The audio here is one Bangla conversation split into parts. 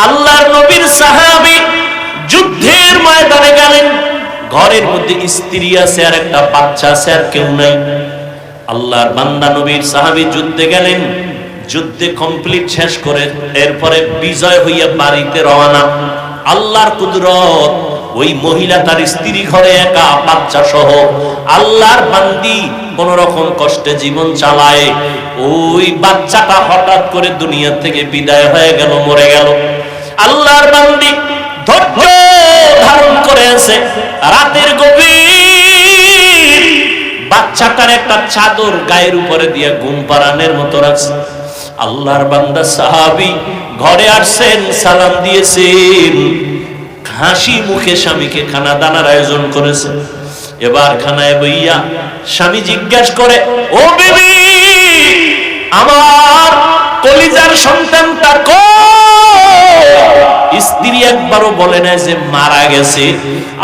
আল্লাহর নবীর সাহাবী যুদ্ধের ময়দানে গেলেন, ঘরের মধ্যে স্ত্রী আছে আর একটা বাচ্চা আছে, আর কেউ নাই। আল্লাহর বান্দা নবীর সাহাবী যুদ্ধে গেলেন, যুদ্ধে কমপ্লিট শেষ করে এরপরে বিজয় হইয়া বাড়িতে রওনা। আল্লাহর কুদরত, ওই মহিলা তার স্ত্রী ঘরে একা, বাচ্চা সহ। আল্লাহর বান্দি কোন রকম কষ্টে জীবন চালায়, ওই বাচ্চাটা হঠাৎ করে দুনিয়া থেকে বিদায় হয়ে গেল, মরে গেল। আল্লাহর বান্দি ধৈর্য ধারণ করে আছে, রাতের গভীর বাচ্চাটার একটা চাদর গায়ের উপরে দিয়ে ঘুম পাড়ানোর মতো রাখছে। আল্লাহর বান্দা সাহাবী ঘরে আসছেন, সালাম দিয়েছেন, হাসি মুখে স্বামীকে খানা দানার আয়োজন করেছে। এবার খানায় বইয়া স্বামী জিজ্ঞাসা করে, ও বিবি, আমার কলিজার সন্তানটা কই? স্ত্রী একবারও বলে না যে মারা গেছে।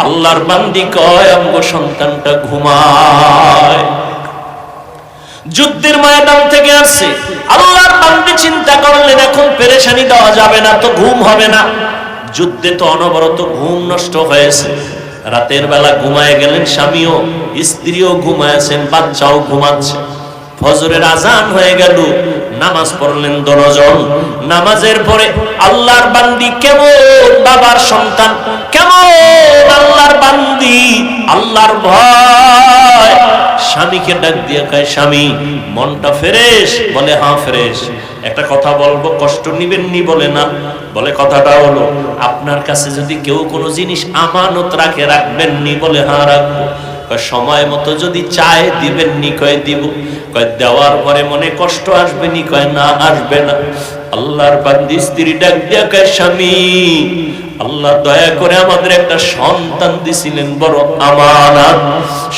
আল্লাহর বান্দি কয়, আমগো সন্তানটা ঘুমায়। যুদ্ধের ময়দান থেকে আসছে, আল্লাহর বান্দি চিন্তা করলেন এখন পেরেশানি দেওয়া যাবে না, তো ঘুম হবে না। যুদ্ধে তো অনবরত ঘুম নষ্ট হয়েছে। রাতের বেলা ঘুমায় গেলেন স্বামীও, স্ত্রীও ঘুমায়ছেন, বাচ্চাও ঘুমাচ্ছে। ফজরের আজান হয়ে গেল, নামাজ পড়লেন দুজন। নামাজের পরে আল্লাহর বান্দি কেমন বাবার সন্তান, কেমন আল্লাহর বান্দি, আল্লাহর ভয় স্বামীকে ডাক দিয়ে কয়, স্বামী মনটা ফ্রেশ? বলে হ্যাঁ ফ্রেশ। একটা কথা বলবো, কষ্ট নিবেন নি? বলে না। বলে কথাটা হলো, আপনার কাছে যদি কেউ কোনো জিনিস আমানত রাখে, রাখবেন নি? বলে হ্যাঁ রাখবো। সময় মতো যদি চায় দিবেন নি? কয় দিব। কয় দেওয়ার পরে মনে কষ্ট আসবে নি? কয় না, আসবে না। আল্লাহর বান্দি স্ত্রী ডাক দিয়া কয়, স্বামী আল্লাহ দয়া করে আমাদের একটা সন্তান দিছিলেন, বড় আমানত।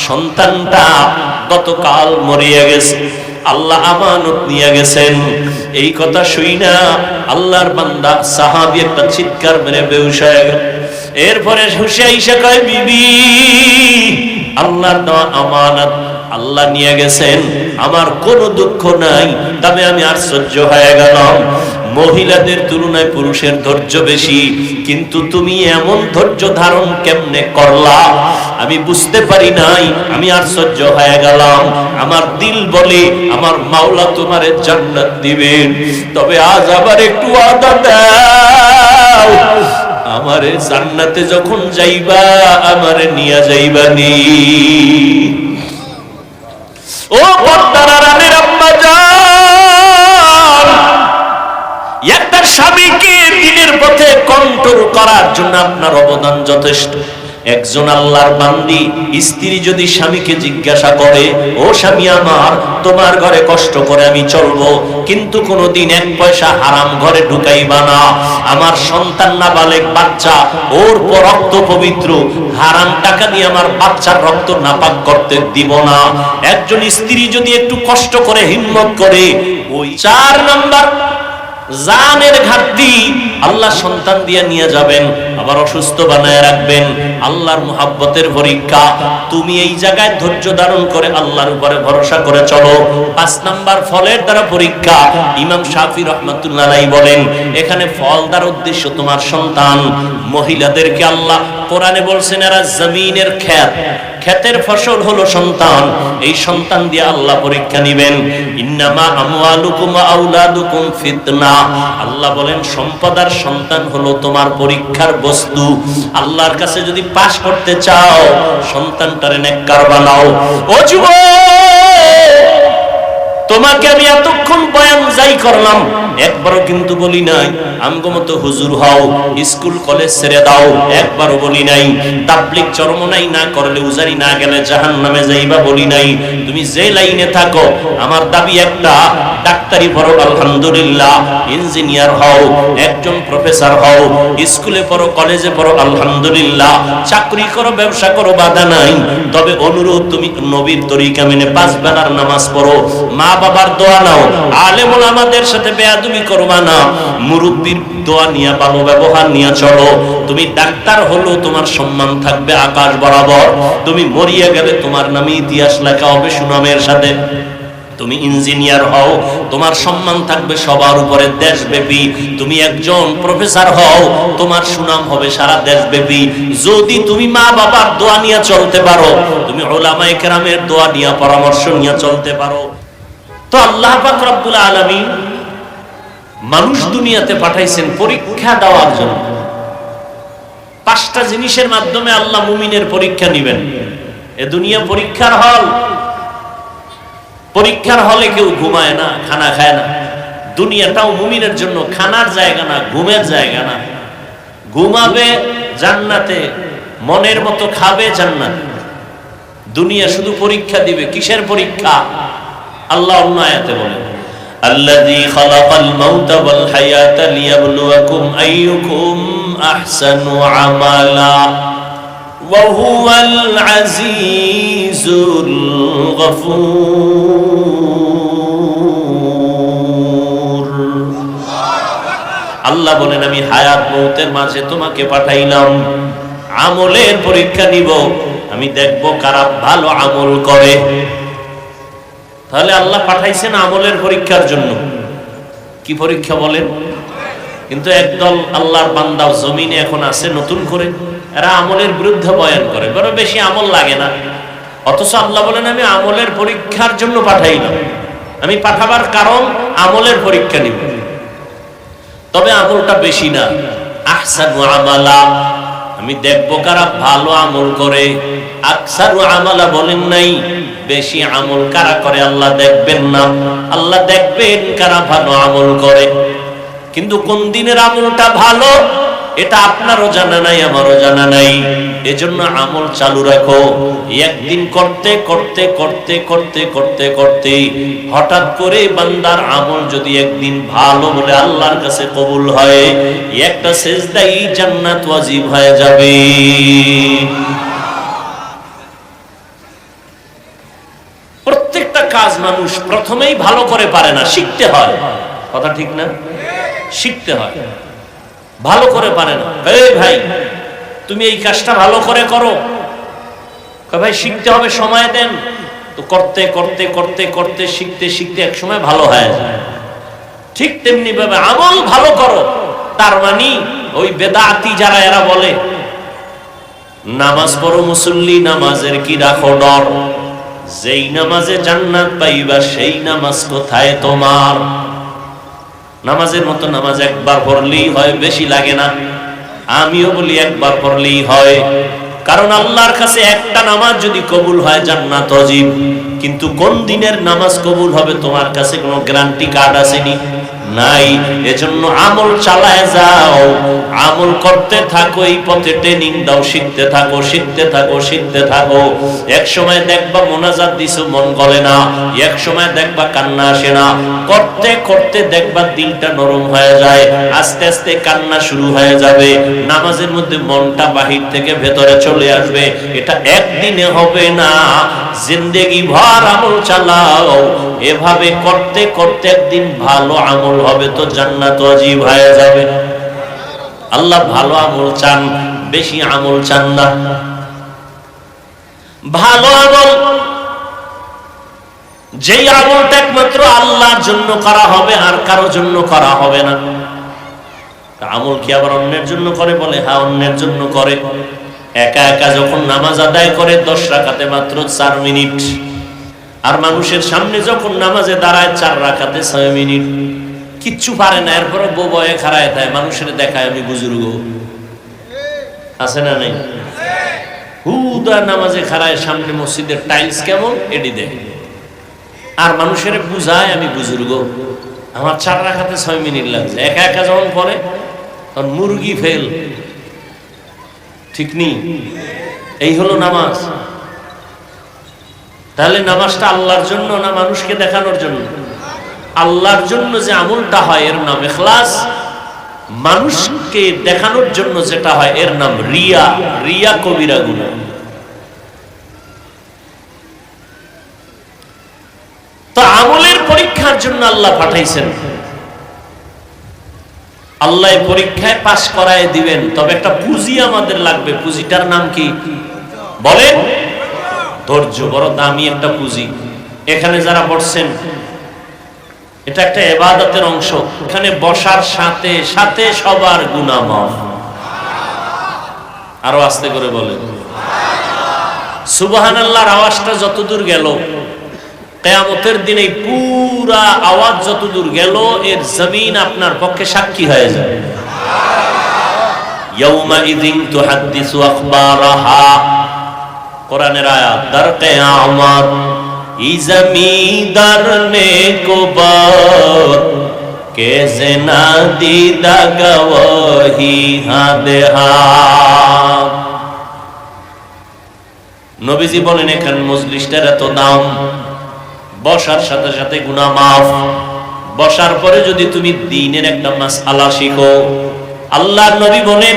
সন্তানটা গতকাল মরিয়া গেছে, আল্লাহ আমানত নিয়ে গেছেন। এই কথা শুই না আল্লাহর বান্দা সাহাবী একটা চিৎকার মেরে বেহুশ হয়ে গেল। এরপরে হুশে আইসা কয়, বিবি আল্লাহর দেওয়া আমানত আল্লাহ নিয়ে গেছেন, আমার কোনো দুঃখ নাই, তবে আমি আশ্চর্য হয়ে গেলাম। মহিলাদের তুলনায় পুরুষের ধৈর্য বেশি, কিন্তু তুমি এমন ধৈর্য ধারণ কেমনে করলা আমি বুঝতে পারি নাই, আমি আশ্চর্য হয়ে গেলাম। আমার দিল বলে আমার মাওলা তোমারে জান্নাত দিবেন, তবে আজ আবার একটু ওয়াদা দাও, আমারে জান্নাতে যখন যাইবা আমারে নিয়ে যাইবা নি। ও পর্দার আড়ালের আম্মা জান, একটা স্বামীকে দিনের পথে কন্ট্রোল করার জন্য আপনার অবদান যথেষ্ট। একজন আল্লাহর বান্দি স্ত্রী যদি স্বামীকে জিজ্ঞাসা করে, ও স্বামী আমার, তোমার ঘরে কষ্ট করে আমি চলবো, কিন্তু কোনোদিন এক পয়সা হারাম ঘরে ঢুকাইবা না, আমার সন্তান নাবালেগ বাচ্চা, ওর রক্ত পবিত্র, হারাম টাকা দিয়ে আমার বাচ্চার রক্ত নাপাক করতে দিব না। একজন স্ত্রী যদি একটু কষ্ট করে হিম্মত করে, ওই 4 নাম্বার জানের ঘাটতি আল্লাহ সন্তান দিয়ে নিয়ে যাবেন, আবার অসুস্থ বানায় রাখবেন। আল্লাহর মুহাব্বতের পরীক্ষা, তুমি এই জায়গায় ধৈর্য ধারণ করে আল্লাহর উপরে ভরসা করে চলো। 5 নাম্বার ফলের দ্বারা পরীক্ষা। ইমাম শাফি রাহমাতুল্লাহ আলাইহি বলেন, এখানে ফল দ্বারা উদ্দেশ্য তোমার সন্তান। মহিলাদেরকে আল্লাহ কোরআনে বলছেন, এরা জমিনের ক্ষেতের ফসল হলো সন্তান, এই সন্তান দিয়ে আল্লাহ পরীক্ষা নেবেন। ইন্নামা আমওয়ালুকুম ওয়া আওলাদুকুম ফিতনা, আল্লাহ বলেন সম্পদ আর সন্তান হলো তোমার পরীক্ষার বস্তু। আল্লাহর কাছে যদি পাস করতে চাও, সন্তানটারে নেককার বানাও। ও যুবক, তোমাকে আমি এতক্ষণ বয়ান যাই করলাম, একবারও কিন্তু বলি নাই আমগো মতো হুজুর হও, স্কুল কলেজ ছেড়ে দাও, একবারও বলি নাই তাবলীগ চরমনাই না করলে, উজারি না গেলে জাহান্নামে যাইবা বলি নাই। তুমি যে লাইনে থাকো, আমার দাবি একটা, ডাক্তারি পড়ো আলহামদুলিল্লাহ, ইঞ্জিনিয়ার হও, একজন প্রফেসর হও, স্কুলে পড়ো, কলেজে পড়ো আলহামদুলিল্লাহ, চাকরি করো, ব্যবসা করো, বাধা নাই। তবে অনুরোধ, তুমি নবীর তরিকা মেনে 5 বেলার নামাজ পড়ো, মা বাবার দোয়া নাও, আলেম ওলামাদের সাথে বেয়াদবি করবা না, মুরব্বির দোয়া নিয়ে ভালো ব্যবহার নিয়ে চলো। তুমি ডাক্তার হলো, তোমার সম্মান থাকবে আকাশ বরাবর, তুমি মরিয়া গেলে তোমার নামে ইতিহাস লেখা হবে সুনামের সাথে। তুমি ইঞ্জিনিয়ার হও, তোমার সম্মান থাকবে সবার উপরে দেশব্যাপী। তুমি একজন প্রফেসর হও, তোমার সুনাম হবে সারা দেশব্যাপী। যদি তুমি মা বাবার দোয়া নিয়ে চলতে পারো, তুমি উলামায়ে কেরামের দোয়া নিয়ে পরামর্শ নিয়ে চলতে পারো, তো আল্লাহ পাক রব্বুল আলামিন মানুষ দুনিয়াতে পাঠাইছেন পরীক্ষা দেওয়ার জন্য। 5টা জিনিসের মাধ্যমে আল্লাহ মুমিনের পরীক্ষা নেবেন। এ দুনিয়া পরীক্ষার হল। পরীক্ষার হলে কেউ ঘুমায় না, খানা খায় না। দুনিয়াটাও মুমিনের জন্য খানার জায়গা না, ঘুমের জায়গা না। ঘুমাবে জান্নাতে, মনের মতো খাবে জান্নাত। দুনিয়া শুধু পরীক্ষা দিবে। কিসের পরীক্ষা? আল্লাহ অন্য আয়াতে বলেন, আল্লাযী খালাকাল মাউতা ওয়াল হায়াতা লিয়াবলুয়াকুম আইয়ুকুম আহসানু আমালা ওয়া হুয়াল আজিজুল গফুর। আল্লাহ বলেন, আমি হায়াত মউতের মাঝে তোমাকে পাঠাইলাম আমলের পরীক্ষা নিব। আমি দেখব কারা ভালো আমল করে। তাহলে আল্লাহ পাঠাইছেন আমলের পরীক্ষার জন্য। কি পরীক্ষা বলেন? কিন্তু একদল আল্লাহর বান্দা জমিনে এখন আছে নতুন করে, এরা আমলের বিরুদ্ধে বয়ান করে, বড় বেশি আমল লাগে না। অথচ আল্লাহ বলেন, আমি আমলের পরীক্ষার জন্য পাঠাইলাম। আমি পাঠাবার কারণ আমলের পরীক্ষা নিব। তবে আমলটা বেশি না, আহসানু আমালা, আমি দেখবো কারা ভালো আমল করে। আকসারু আমালা বলেন নাই, বেশি আমল কারা করে আল্লাহ দেখবেন না। আল্লাহ দেখবেন কারা ভালো আমল করে। কিন্তু কোন দিনের আমলটা ভালো এটা আপনারও জানা নাই, আমারও জানা নাই। এজন্য আমল চালু রাখো। একদিন করতে করতে করতে করতে করতে করতে হঠাৎ করে বান্দার আমল যদি একদিন ভালো বলে আল্লাহর কাছে কবুল হয়, একটা সেজদাই জান্নাত ওয়াজিব হয়ে যাবে। প্রত্যেকটা কাজ মানুষ প্রথমেই ভালো করে পারে না, শিখতে হয়। কথা ঠিক না? শিখতে হয়, ভালো করে পারে না। এই ভাই, তুমি এই কাজটা ভালো করে করো। ভাই শিখতে হবে, সময় দেন। তো করতে করতে করতে করতে শিখতে শিখতে এক সময় ভালো হয়ে যায়। ঠিক তেমনি ভাবে আমল ভালো করো। তার মানে ওই বেদাতি যারা এরা বলে নামাজ পড়ো মুসল্লি, নামাজের কি রাখো ডর, যেই নামাজে জান্নাত পাইবা সেই নামাজ কোথায় তোমার। নামাজের মতো নামাজ একবার পড়লেই হয়, বেশি লাগে না। আমিও বলি একবার পড়লেই হয়, কারণ আল্লাহর কাছে একটা নামাজ যদি কবুল হয় জান্নাত ওয়াজিব। কিন্তু কোন দিনের নামাজ কবুল হবে তোমার কাছে কোনো গ্যারান্টি কার্ড আসেনি, নাই। এজন্য আমল চালায় যাও, আমল করতে থাকো, এই পথে ট্রেনিং দাও, শিখতে থাকো শিখতে থাকো শিখতে থাকো। এক সময় দেখবা মোনাজাত দিছো মন গলে না, এক সময় দেখবা কান্না আসে না, করতে করতে দেখবা দিলটা নরম হয়ে যায়, আস্তে আস্তে কান্না শুরু হয়ে যাবে, নামাজের মধ্যে মনটা বাহির থেকে ভেতরে চলে আসবে। এটা একদিনে হবে না, জিন্দেগি ভর আমল চালাও। এভাবে করতে করতে একদিন ভালো আমল হবে, তো জান্নাত ওয়াজিব হয়ে যাবে। আল্লাহ ভালো আমল চান, বেশি আমল চান না। ভালো আমল, যেই আমলটা একমাত্র আল্লাহর জন্য করা হবে, আর কারোর জন্য করা হবে না। আমল কি আবার অন্যের জন্য করে? বলে হ্যাঁ, অন্যের জন্য করে। একা একা যখন নামাজ আদায় করে 10 রাকাতে মাত্র 4 মিনিট, আর মানুষের সামনে যখন নামাজে দাঁড়ায় 4 রাকাতে 6 মিনিট, কিচ্ছু পারে না। এরপরে বয়ে খাড়ায় থাকে, মানুষের দেখায় আমি বুজুর্গ। আছে না নাই? হুদা নামাজে খাড়ায়, সামনে মসজিদের টাইলস কেমন এটি দেখে, আর মানুষের বুঝায় আমি বুজুর্গ, আমার 4 রাকাতে 6 মিনিট লাগছে। একা একা যখন পড়ে তখন মুরগি ফেল। ঠিক নেই? এই হলো নামাজ। তাহলে নামাজটা আল্লাহর জন্য না মানুষকে দেখানোর জন্য? আল্লাহর জন্য যে আমলটা হয় এর নাম ইখলাস, মানুষকে দেখানোর জন্য যেটা হয় এর নাম রিয়া। রিয়া কবিরা গুনাহ। তো আমলের পরীক্ষার জন্য আল্লাহ পাঠাইছেন। আল্লাহ পরীক্ষায় পাস করায় দিবেন, তবে একটা পুঁজি আমাদের লাগবে। পুঁজিটার নাম কি বলেন? ধৈর্য। বড় দামি একটা পুঁজি। এখানে যারা বসছেন এটা একটা ইবাদতের অংশ। এখানে বসার সাথে সাথে সবার গুনাহ মাফ। আরো আস্তে করে বলেন সুবহানাল্লাহর আওয়াজটা যতদূর গেল, কিয়ামতের দিনে পুরা আওয়াজ যতদূর গেল এর জমিন আপনার পক্ষে সাক্ষী হয়ে যাবে। ইয়াউমা ইযিন তুহাদ্দিসু আখবারাহা, কোরআনের আয়াত, দার কিয়ামত ই জমিদার নে কোবার কেসে না দিদা গওয়াহি হাদে হাত। নবীজি বলেন এখানে মজলিসটার এত দাম, বসার সাথে সাথে গুনাহ মাফ। বসার পরে যদি তুমি দ্বীনের একটা মাসআলা শিখো, আল্লাহর নবী বলেন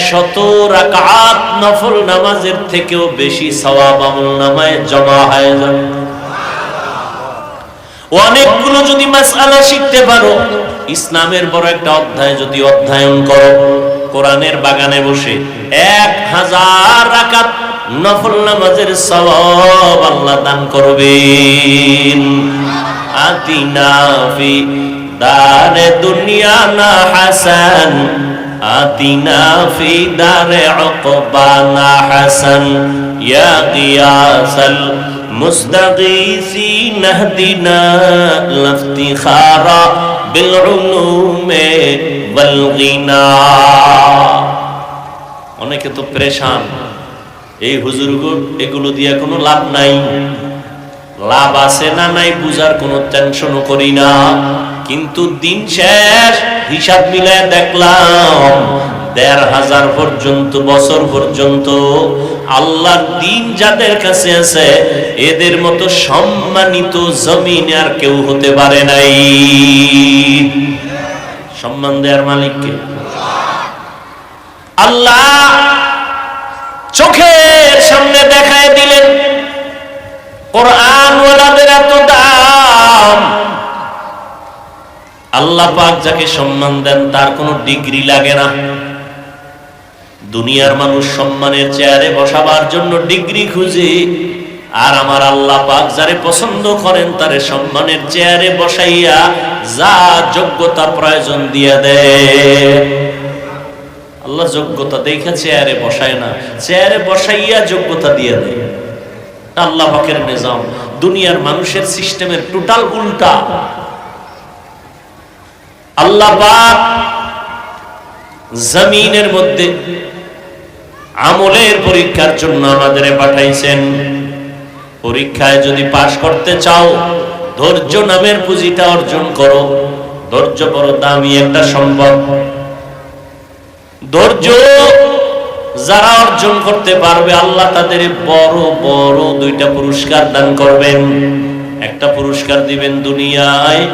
100 রাকাত নফল নামাজের থেকেও বেশি সওয়াব আমলনামায় জমা হয়ে যাবে। অনেকগুলো যদি মাসআলা শিখতে পারো, ইসলামের বড় একটা অধ্যায় যদি অধ্যয়ন করো, কোরআনের বাগানে বসে 1000 রাকাত নফল নামাজের সওয়াব আল্লাহ দান করবেন। আতিনা ফি দারে দুনিয়া না হাসান, আতিনা ফি দারে উকবানা হাসান, ইয়া গিয়াসাল মুস্তাগীসিন ইহদিনা লাফতিখারা বিল উলুমে ওয়াল গিনা। অনেকে তো পেরেশান, এই হুজুরগো এগুলো দিয়ে কোনো লাভ নাই। লাভ আছে না নাই বুঝার কোনো টেনশনও করি না, কিন্তু দিন শেষ হিসাব মিলায় দেখলাম 1500 পর্যন্ত বছর পর্যন্ত আল্লাহর দ্বীন যাদের কাছে আছে এদের মতো সম্মানিত জমিনে আর কেউ হতে পারে নাই। সম্মান দেওয়ার মালিককে আল্লাহ চোখের সামনে দেখায় দিলেন। কোরআন ওয়ালাদের এত দাম। আল্লাহ পাক যাকে সম্মান দেন তার কোনো ডিগ্রি লাগে না। দুনিয়ার মানুষ সম্মানের চেয়ারে বসাবার জন্য ডিগ্রি খুঁজে, আর আমার আল্লাহ পাক যারে পছন্দ করেন তারে সম্মানের চেয়ারে বসাইয়া যা যোগ্যতা প্রয়োজন দিয়ে দেয়। আল্লাহ যোগ্যতা দেখে চেয়ারে বসায় না, চেয়ারে বসাইয়া যোগ্যতা দিয়ে দেয়। আল্লাহ পাকের নিজাম। দুনিয়ার মানুষের সিস্টেমের টোটাল উল্টা। আল্লাহ পাক জমিনের মধ্যে আমলের পরীক্ষার জন্য আমাদের পাঠাইছেন। পরীক্ষায় যদি পাশ করতে চাও, ধৈর্য নামের পুঁজিটা অর্জন করো। ধৈর্য বড় দামি একটা সম্পদ। ধৈর্য যারা অর্জন করতে পারবে আল্লাহ তাদের বড় বড় 2টা পুরস্কার দান করবেন। একটা পুরস্কার দিবেন দুনিয়ায়,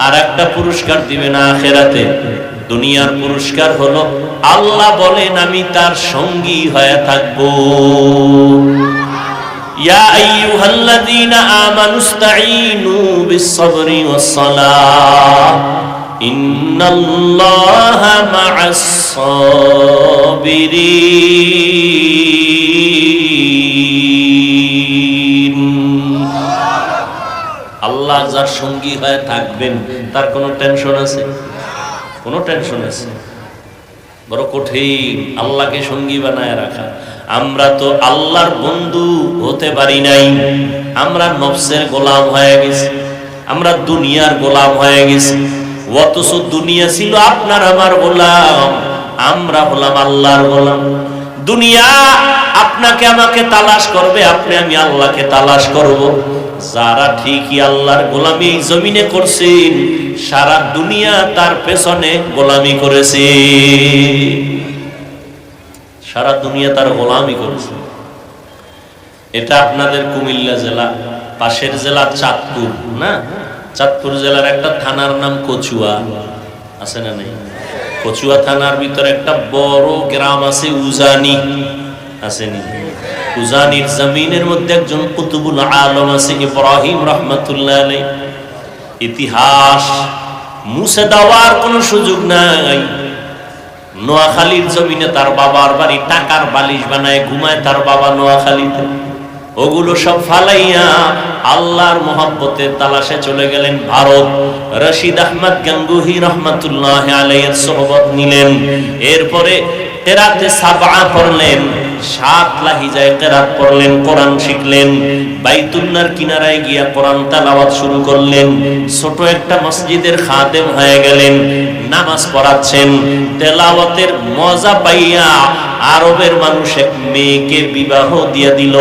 আর একটা পুরস্কার দিবেন আখিরাতে। দুনিয়ার পুরস্কার হলো আল্লাহ বলেন আমি তার সঙ্গী হয়ে থাকবো। ইয়া আইয়ুহাল্লাযীনা আমানুস্তাঈনু বিস-সাবরি ওয়াস-সালাহ ইন্নাল্লাহা মা'আস-সাবিরিন। আল্লাহ যার সঙ্গী হয়ে থাকবেন তার কোনো টেনশন আছে? কোনো টেনশন আছে? বড় কঠিন আল্লাহকে সঙ্গী বানায় রাখা। আমরা তো আল্লাহর বন্ধু হতে পারি নাই। আমরা নফসের গোলাম হয়ে গেছি, আমরা দুনিয়ার গোলাম হয়ে গেছি। অথচ দুনিয়া ছিল আপনার আমার গোলাম, আমরা হলাম আল্লাহর গোলাম। দুনিয়া আপনাকে আমাকে তালাশ করবে, আপনি আমি আল্লাহকে তালাশ করব। যারা ঠিকই আল্লাহর গোলামি এই জমিনে করছেন, সারা দুনিয়া তার পেছনে গোলামি করেছে। সারা দুনিয়া তার গোলামি করেছে। এটা আপনাদের কুমিল্লা জেলা, পাশের জেলা চাঁদপুর না? চাঁদপুর জেলার একটা থানার নাম কচুয়া, আছে না নাই? কচুয়া থানার ভিতরে একটা বড় গ্রাম আছে উজানি, আসেনি? উজানির জমিনের মধ্যে একজন কুতুবুল আলম আছে, ইব্রাহিম রাহমাতুল্লাহ আলাইহি। ইতিহাস মুছে দেওয়ার কোনো সুযোগ নাই। নোয়াখালীর জমিনে তার বাবার বাড়ি, টাকার বালিশ বানায় ঘুমায় তার বাবা নোয়াখালীতে। ওগুলো সব ফালাইয়া আল্লাহর মহব্বতের তালাশে চলে গেলেন ভারত। রশিদ আহমদ গাঙ্গুহি রহমাতুল্লাহ আলাইহির সোহবত নিলেন। এরপরে কেরাতে সাবআ পড়লেন, 7 লাহিজায় কেরাত পড়লেন, কোরআন শিখলেন। বাইতুল্লাহর কিনারায় গিয়া কোরআন তেলাওয়াত শুরু করলেন। ছোট একটা মসজিদের খাদেম হয়ে গেলেন, নামাজ পড়াচ্ছেন। তেলাওয়াতের মজা পাইয়া আরবের মানুষ এক মেয়েকে বিবাহ দিয়ে দিল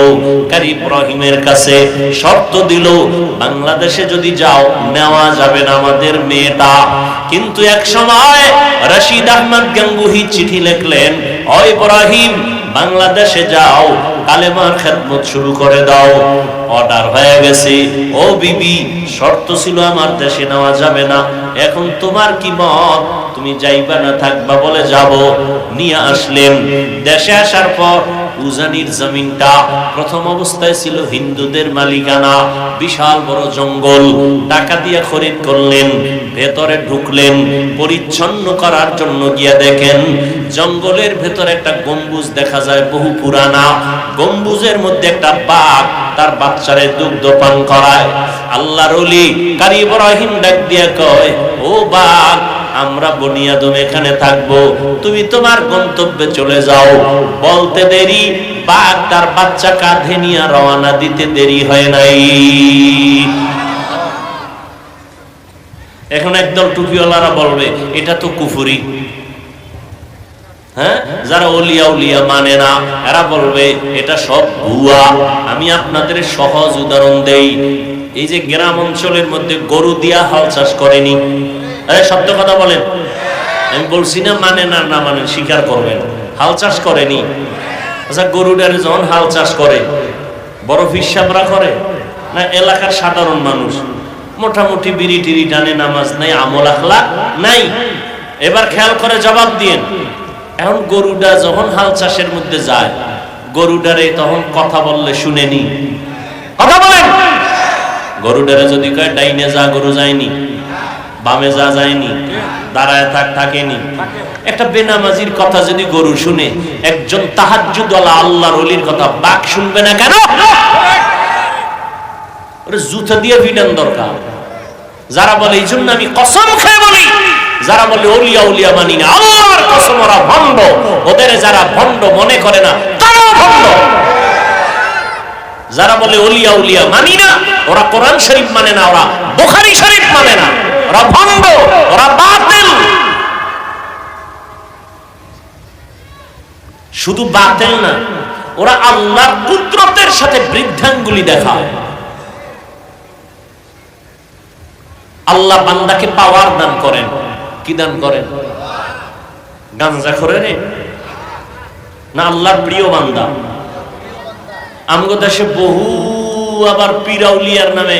কারি ইব্রাহিমের কাছে। শর্ত দিল, বাংলাদেশে যদি যাও নেওয়া যাবে না আমাদের মেয়েটা। কিন্তু এক সময় রশিদ আহমদ গাঙ্গুহি চিঠি লিখলেন, ও ইব্রাহিম বাংলাদেশে যাও, কালেমার খেদমত শুরু করে দাও। অর্ডার হয়ে গেছে। ও বিবি, শর্ত ছিল আমার দেশে নেওয়া যাবে না, এখন তোমার কি মত, তুমি যাইবা না থাকবা? বলে যাব। নিয়ে আসলেন। দেশে আসার পর উজানির জমিনটা প্রথম অবস্থায় ছিল হিন্দুদের মালিকানা, বিশাল বড় জঙ্গল। টাকা দিয়ে খরিদ করলেন, ভেতরে ঢুকলেন। পরিচ্ছন্ন করার জন্য গিয়া দেখেন জঙ্গলের ভেতরে একটা গম্বুজ দেখা যায়, বহু পুরানা। গম্বুজের মধ্যে একটা বাঘ তার বাচ্চারে দুগ্ধ পান করায়। আল্লাহর ওলি কারি ইব্রাহিম ডাক দিয়া কয়, ও বাঘ, আমরা বনি আদম এখানে থাকবো, তুমি তোমার গন্তব্যে চলে যাও। বলতে দেরি, বাঘ তার বাচ্চা কাঁধে নিয়ে রওনা দিতে দেরি হয় নাই। এখন একদল টুপিওয়ালারা বলবে এটা তো কুফরি। হ্যাঁ, যারা ওলিয়া উলিয়া মানে না এরা বলবে এটা সব ভুয়া। আমি আপনাদের সহজ উদাহরণ দেই। এই যে গ্রাম অঞ্চলের মধ্যে গরু দিয়া হাল চাষ করেনি, সত্য কথা বলেন, আমি বলছি না মানে না, না মানে স্বীকার করবেন, হাল চাষ করেনি। আচ্ছা, গরুটারে যখন হাল চাষ করে বড় ফিসাবরা করে না এলাকার সাধারণ মানুষ? মোটামুটি বিড়ি টিড়ি টানে, নামাজ নাই, আমল আখলাক নাই। এবার খেয়াল করে জবাব দিয়েন। এখন গরুটা যখন হাল চাষের মধ্যে যায়, গরুটারে তখন কথা বললে শুনেনি? কথা বলেন। গরুটারে যদি কয় ডাইনে যা, গরু যায়নি, বামে যা যায়নি, দাঁড়ায় থাক থাকেনি। একটা বেনামাজির কথা যদি গরু শুনে, একজন তাহাজ্জুদওয়ালা আল্লাহর ওলির কথা বাঘ শুনবে না কেন? ওরে জুতা দিয়ে পিটান দরকার। যারা বলে, এই জন্য আমি কসম খেয়ে বলি, যারা বলে ওলিয়া উলিয়া মানি না, আল্লাহর কসম ওরা ভণ্ড। ওদের যারা ভণ্ড মনে করে না তারাও ভণ্ড। যারা বলে ওলিয়া উলিয়া মানি না, ওরা কোরআন শরীফ মানে না, ওরা বুখারী শরীফ মানে না, ওরা ভণ্ড, ওরা বাতিল। শুধু বাতিল না, ওরা আল্লাহর কুদরতের সাথে বৃদ্ধাঙ্গুলি দেখায়। আল্লাহ বান্দাকে পাওয়ার দান করেন। কি দান করেন? গাঞ্জা করে রে না আল্লাহর প্রিয় বান্দা? আমগো দেশে বহু আবার পিরাউলিয়ার নামে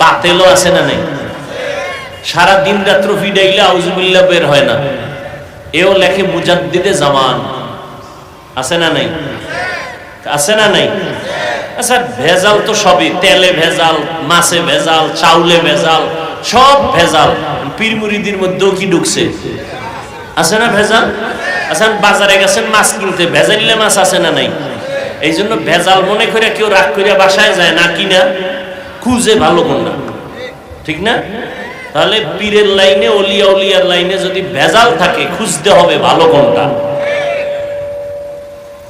বাতেলও আছে না নাই? সারা দিন রাত্র ফিডাইলে আউযুবিল্লাহ বের হয় না। এও লেখে মুজাদ্দিদে জামান। আছে না নাই? আছে না নাই? আচ্ছা, ভেজাল তো সবই, তেলে ভেজাল, মাছে ভেজাল, চাউলে ভেজাল, সব ভেজাল। পীর মুরিদির মধ্যেও কি ঢুকছে? আছে না ভেজাল? আচ্ছা, বাজারে গেছেন মাছ কিনতে, ভেজাইলে মাছ আছে না নাই? এই জন্য ভেজাল মনে করে কেউ রাগ করিয়া বাসায় যায় না, কিনা খুঁজে ভালো কোনটা, ঠিক না? তাহলে পীরের লাইনে, ওলিয়া উলিয়ার লাইনে যদি ভেজাল থাকে, খুঁজতে হবে ভালো কোনটা,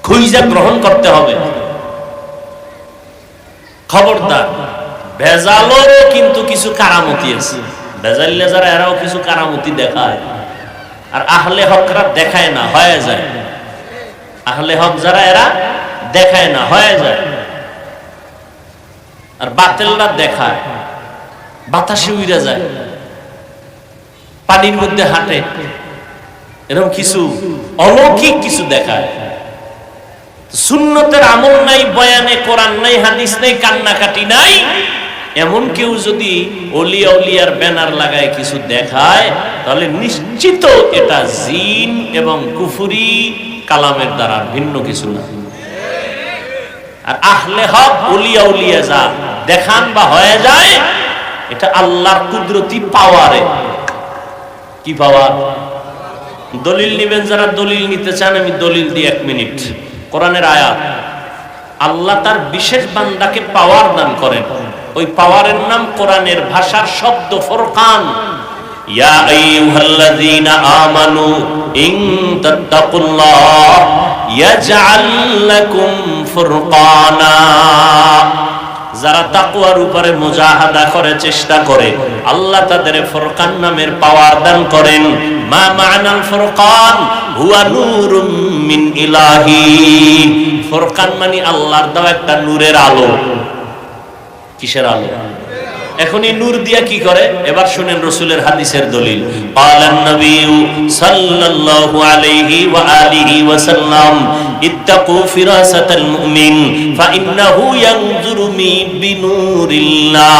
খুঁজে গ্রহণ করতে হবে। খবরদার, ভেজালও কিন্তু কিছু কারামতি আছে। ভেজাইলে যারা এরাও কিছু কারামতি দেখায়, আর আহলে হকরা দেখায় না, হয়ে যায়। আহলে হক যারা এরা দেখায় না, হয়ে যায়। আর বাতিলরা দেখায়, বাতাসে উড়ে যায়, পানির মধ্যে হাঁটে, এরকম কিছু অলৌকিক কিছু দেখায়। সুন্নতের আমল নাই, বয়ানে কোরআন নাই, হাদিস নাই, কান্নাকাটি নাই, এমন কেউ যদি ওলিয়া উলিয়ার ব্যানার লাগায় কিছু দেখায়, তাহলে নিশ্চিত এটা জিন এবং কুফরি কালামের দ্বারা ভিন্ন কিছু না। আর আহলে হক ওলিয়া উলিয়া যা দেখান বা হয়ে যায়, এটা আল্লাহর কুদরতি পাওয়ারে। কি পাওয়ার? দলিল নিবেন যারা, দলিল নিতে চান, আমি দলিল দিই 1 মিনিট। কোরআনের আয়াত, আল্লাহ তার বিশেষ বান্দাকে পাওয়ার দান করেন। ওই পাওয়ারের নাম কোরআনের ভাষার শব্দ ফুরকান। ইয়া আইয়ুহাল্লাযীনা আমানু ইন তাত্তাকুল্লাহ ইয়াজআল লাকুম ফুরকানা। যারা তাকওয়ার উপরে মুজাহাদা করে, চেষ্টা করে, আল্লাহ তাদের ফুরকান নামের পাওয়ার দান করেন। মা মা'নাল ফুরকান হুয়া নূরুম মিন ইলাহি। ফুরকান মানে আল্লাহর দেওয়া একটা নূরের আলো। কিসের আলো? এখন এই নূর দিয়া কি করে? এবার শুনেন রাসূলের হাদিসের দলিল। ক্বালান নবিয়্যু সাল্লাল্লাহু আলাইহি ওয়া আলিহি ওয়া সাল্লাম ইত্তাকু ফিরাসাতাল মুমিন ফাইন্নাহু ইয়ানজুরু বিনূরিল্লাহ।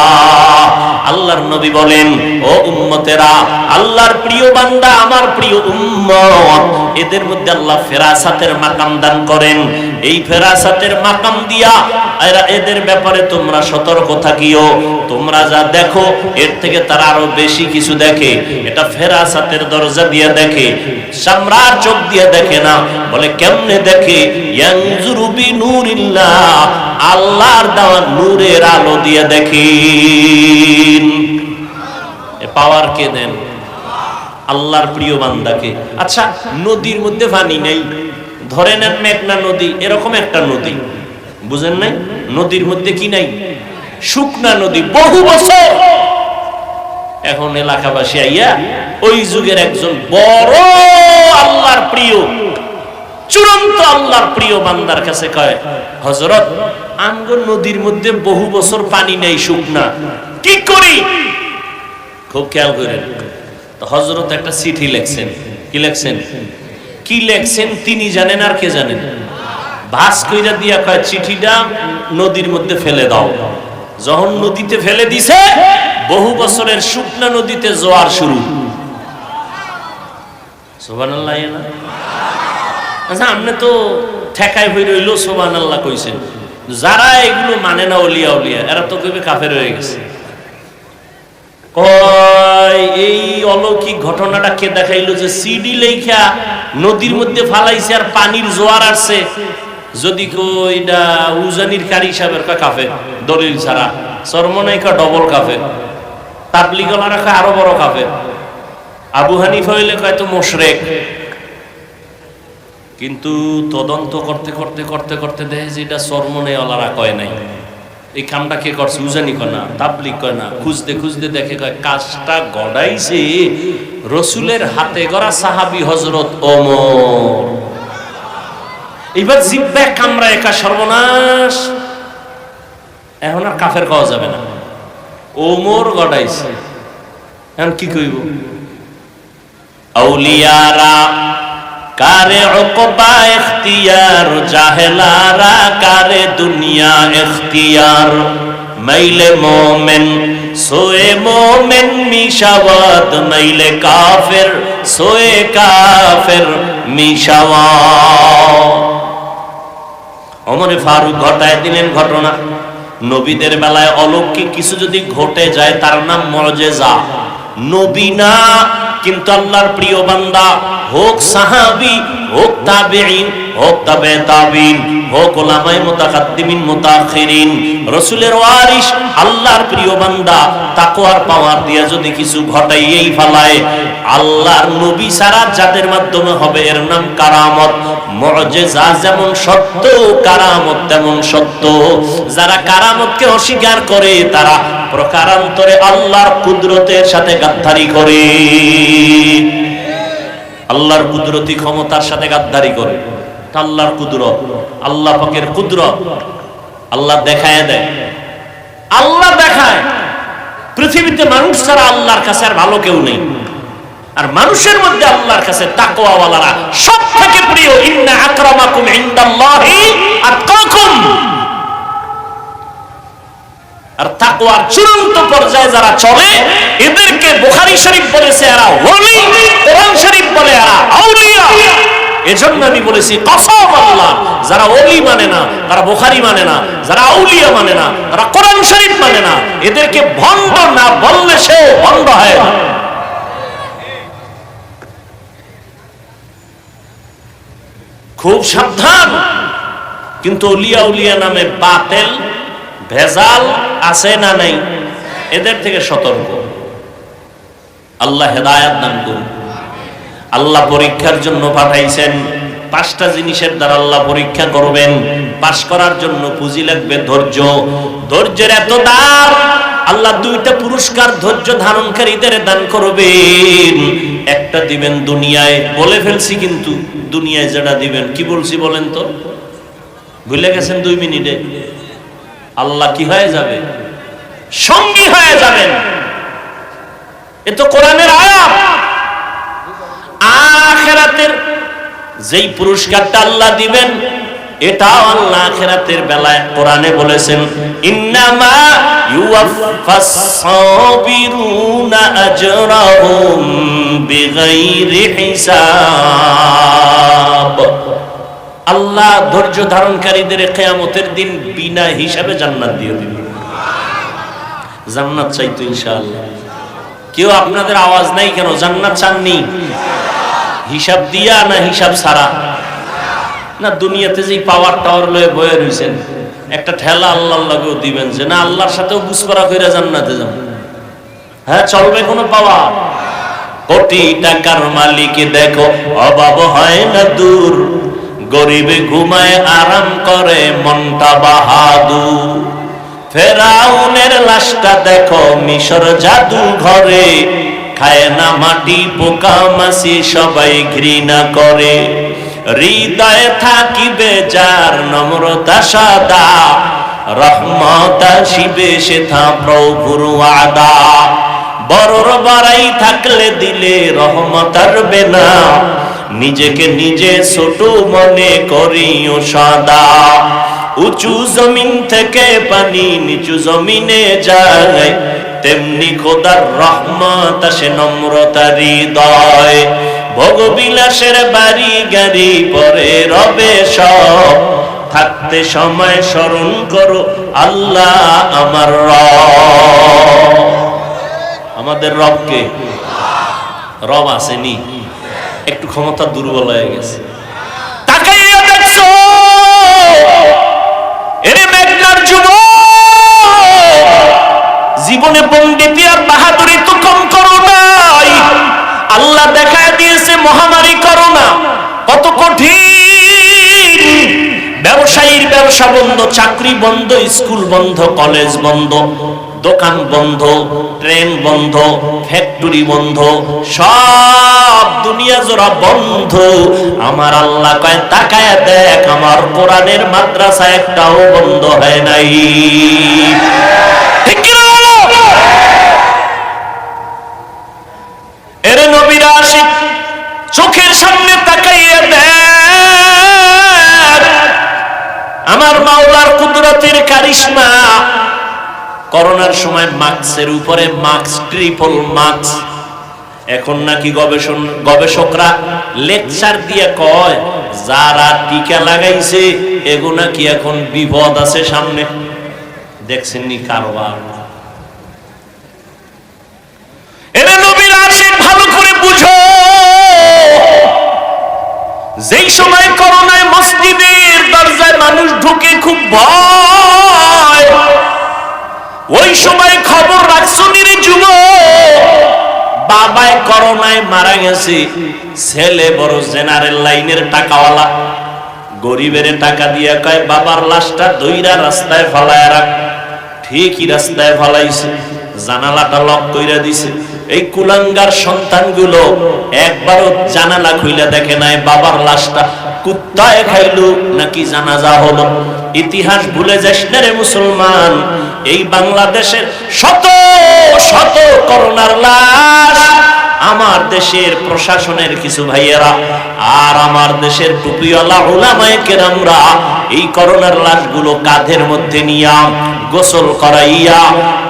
আল্লাহর নবী বলেন, ও উম্মতেরা, আল্লাহর প্রিয় বান্দা, আমার প্রিয় উম্মত, এদের মধ্যে আল্লাহ ফেরাসাতের মাকাম দান করেন। এই ফেরাসাতের মাকাম দিয়া এদের ব্যাপারে তোমরা সতর্ক থাকিও। তোমরা যা দেখো এর থেকে তারা আরো বেশি কিছু দেখে। এটা ফেরাসাতের দরজা দিয়ে দেখে, সামরার চোখ দিয়ে দেখে না। বলে কেমনে দেখে? ইয়ানজুরু বিনূরিল্লাহ, আল্লাহর দেওয়া নূরের আলো দিয়ে দেখেন। এ পাওয়ার কে দেন? আল্লাহর প্রিয় বান্দাকে। আচ্ছা, নদীর মধ্যে পানি নেই, ধরে নেন মেঘনা নদী, এরকম একটা নদী, বুঝেন নাই? নদীর মধ্যে কি নাই? শুকনা নদী, বহু বছর। এখন এলাকাবাসী আইয়া ওই যুগের একজন বড় আল্লাহর প্রিয়, চূড়ান্ত আল্লাহর প্রিয় বান্দার কাছে কয়, হযরত, আমগো নদীর মধ্যে বহু বছর পানি নেই, শুকনা, কি করি? খুব খেয়াল করেন। তো হযরত একটা চিঠি লিখছেন। কি লিখছেন? কি লিখছেন তিনি জানেন, আর কে জানেন? ভাস কইরা দিয়া কয়, চিঠিটা নদীর মধ্যে ফেলে দাও। যখন নদীতে ফেলে দিছে, বহু বছরের শুকনা নদীতে জোয়ার শুরু। সুবহানাল্লাহ। আচ্ছা, আপনি তো ঠেকায় হয়ে রইল সুবহানাল্লাহ কইছেন। যারা এগুলো মানে না, ওলিয়া উলিয়া, এরা তো কইবে কাফের হয়ে গেছে। এই অলৌকিক ঘটনাটা কে দেখাইলো যে সিডি লেখা নদীর মধ্যে ফালাইছে আর পানির জোয়ার আসছে? যদি কইটা উজানির কারি সাহেবের কয় কাফের, দলিল ছাড়া। সরমনাইকা ডবল কাফের, তাবলিগলারা কয় আরো বড় কাফের, আবু হানিফা হইলে কয় তো মুশরিক। কিন্তু তদন্ত করতে করতে করতে করতে দেখে যে এটা সরমনাইওয়ালারা কয় নাই। এই কামটা কে করছে? উজানি কয় না, তাবলিগ কয় না। খুঁজতে খুঁজতে দেখে কয় কাজটা গড়াইছে রসুলের হাতে গড়া সাহাবী হযরত ওমর। এবার জিব্বা কামড়া একা সর্বনাশ, এখন আর কাফের খাওয়া যাবে না। ওমর গড়াইছে, এখন কি কইব? আউলিয়ারা কারে উকবা ইখতিয়ার, জাহেলারা কারে দুনিয়া ইখতিয়ার। মাইলে মোমেন সোয়ে মোমেন মিশাওয়াত, মাইলে কাফের সোয়ে কাফের মিশাওয়াত। ওমর ফারুক ঘটায় দিলেন ঘটনা। নবীদের বেলায় অলৌকিক কিছু যদি ঘটে যায় তার নাম মুআজিজা। নবী না, কিন্তু আল্লাহর প্রিয় বান্দা, হোক সাহাবী, হোক তাবেঈন, হোক তাবে তাবিন, হোক উলামায়ে মুতাকাদ্দিমিন মুতাআখিরিন, রাসূলের ওয়ারিস, আল্লাহর প্রিয় বান্দা, তাকওয়ার পাওয়ার দিয়া যদি কিছু ঘটাইয়েই ফেলায়, আল্লাহর নবী ছাড়া যাদের মাধ্যমে হবে এর নাম কারামত। মুআজিজা যেমন সত্য, কারামত তেমন সত্য। যারা কারামতকে অস্বীকার করে তারা প্রকারান্তরে আল্লাহর কুদরতের সাথে গাদ্দারি করে, আল্লাহর কুদরতি ক্ষমতার সাথে গাদ্দারি করে। আল্লাহর কুদরত, আল্লাহ পাকের কুদরত আল্লাহ দেখায় দেয়, আল্লাহ দেখায়। পৃথিবীতে মানুষ ছাড়া আল্লাহর কাছে আর ভালো কেউ নেই। আর মানুষের মধ্যে আল্লাহর কাছে তাকওয়াওয়ালারা সবথেকে প্রিয়। ইন্না আকরামাকুম ইনদাল্লাহি আতকাকুম। আর তাকওয়ার চূড়ান্ত পর্যায়ে যারা চলে এদেরকে বুখারী শরীফ বলেছে এরা ওলি, কোরআন শরীফ বলে এরা আউলিয়া। এজন্য আমি বলেছি কসম আল্লাহ, যারা ওলি মানে না, তারা বুখারী মানে না, যারা আউলিয়া মানে না, তারা কোরআন শরীফ মানে না, এদেরকে ভণ্ড না বললে সে ভণ্ড হয়। খুব সাবধান। কিন্তু উলিয়া উলিয়া নামে বাতেল ভেজাল আছে না নাই, এদের থেকে সতর্ক। আল্লাহ হেদায়েত দান করুন। আল্লাহ পরীক্ষার জন্য পাঠাইছেন। 5টা জিনিসের দ্বারা আল্লাহ পরীক্ষা করবেন। পাশ করার জন্য পুঁজি লাগবে ধৈর্য। ধৈর্যের এত দাম, আল্লাহ 2টা পুরস্কার ধৈর্য ধারণকারীদের দান করবেন। একটা দিবেন দুনিয়ায়, বলে ফেলছি কিন্তু দুনিয়ায় যেটা দিবেন কি বলছি বলেন তো, ভুলে গেছেন 2 মিনিটে? আল্লাহ কি হয়ে যাবে? সঙ্গী হয়ে যাবেন। এ তো কোরআনের আয়াত। আখিরাতের যেই পুরস্কারটা আল্লাহ দিবেন, এটাও আল্লাহ আখিরাতের বেলায় কোরআনে বলেছেন, ইন্নামা ইউওয়াফাস সাবিরুনা আজরাহুম বিগাইরি হিসাব। আল্লাহ ধৈর্য ধারণকারীদের কিয়ামতের দিন বিনা হিসাবে জান্নাত দিয়ে দিবেন। জান্নাত চাই তো ইনশাআল্লাহ। কেউ আপনাদের আওয়াজ নাই কেন? জান্নাত চাননি? হিসাব দিয়া না হিসাব ছাড়া? না দুনিয়াতে যে পাওয়ার টাওয়ার লয়ে বয়ে রইছেন, একটা ঠেলা আল্লাহর লাগেও দিবেন যে না আল্লাহর সাথেও বুঝপাড়া কইরা জান্নাতে যাব। হ্যাঁ চলবে কোনো পাওয়ার? কোটি টাকার মালিক দেখো অভাব হয় না দূর, গরিবে ঘুমায় আরাম করে মনটা বাহাদুর। ফেরাউনের লাশটা দেখো মিশর জাদু ঘরে, খায় না মাটি পোকা মাছি সবাই ঘৃণা করে। হৃদয়ে থাকিবে যার নম্রতা সাদা, রহমত আসিবে সেথা প্রভুর ওয়াদা। বড়র বাড়াই থাকলে দিলে রহমত আসবে না, নিজেকে নিজে ছোট মনে করিও সদা। উঁচু জমিন থেকে পানি নিচু জমিনে যায়, তেমনি খোদার রহমত আসে নম্রতা হৃদয়। ভোগবিলাসের বাড়ি গাড়ি পরে রবে সব, থাকতে সময় স্মরণ করো আল্লাহ আমার রব। আমাদের রবকে? রব আসেনি, একটু ক্ষমতা দুর্বল হয়ে গেছে। তাকাইয়া দেখছো এরে মেঘনার যুবক, জীবনে পণ্ডিতি আর বাহাদুরি তো কম করো নাই। আল্লাহ দেখায় দিয়েছে মহামারী করোনা কত কঠিন। ব্যবসায়ীর ব্যবসা বন্ধ, চাকরি বন্ধ, স্কুল বন্ধ, কলেজ বন্ধ, দোকান বন্ধ, ট্রেন বন্ধ, ফ্যাক্টরি বন্ধ, সব দুনিয়া জোড়া বন্ধ। আমার আল্লাহ কয় তাকায় দেখ, আমার কোরআনের মাদ্রাসা একটাও বন্ধ হয় নাই। ঠিক কি না বলো? এর নবীরা আসি চোখের সামনে তাকাইয়া দেখ, আমার মাওলার কুদরতের কারিশমা। করোনার সময় মাস্কের উপরে মাস্ক, ট্রিপল মাস্ক। এখন নাকি গবেষকরা লেকচার দিয়ে কয় যারা টিকা লাগাইছে এগো নাকি এখন বিপদ আছে সামনে। দেখছেন নি কারবার? এরে নবীরা আসেন ভালো করে বুঝো, যেই সময় করোনায় মসজিদের দরজায় মানুষ ঢুকে খুব ভয়, ওই সময় খবর রাখছো নিরে যুবক, বাবায় করোনায় মারা গেছে, ছেলে বড় জেনারেল লাইনের টাকাওয়ালা, গরিবের টাকা দিয়া কয় বাবার লাশটা দইরা রাস্তায় ফালায় রাখ। ঠিকই রাস্তায় ফালাইছে, জানালাটা লক কইরা দিছে। এই কুলাঙ্গার সন্তানগুলো একবারও জানালা খুইলা দেখে নাই বাবার লাশটা কুত্তায় খাইলো নাকি জানাজা হলো। ইতিহাস ভুলে যাস না রে মুসলমান। এই বাংলাদেশের শত শত করোনার লাশ আমার দেশের প্রশাসনের কিছু ভাইয়েরা আর আমার দেশের টুপিওয়ালা উলামায়ে কেরামরা এই করোনার লাশগুলো কাঁধের মধ্যে নিয়া গোসল করাইয়া,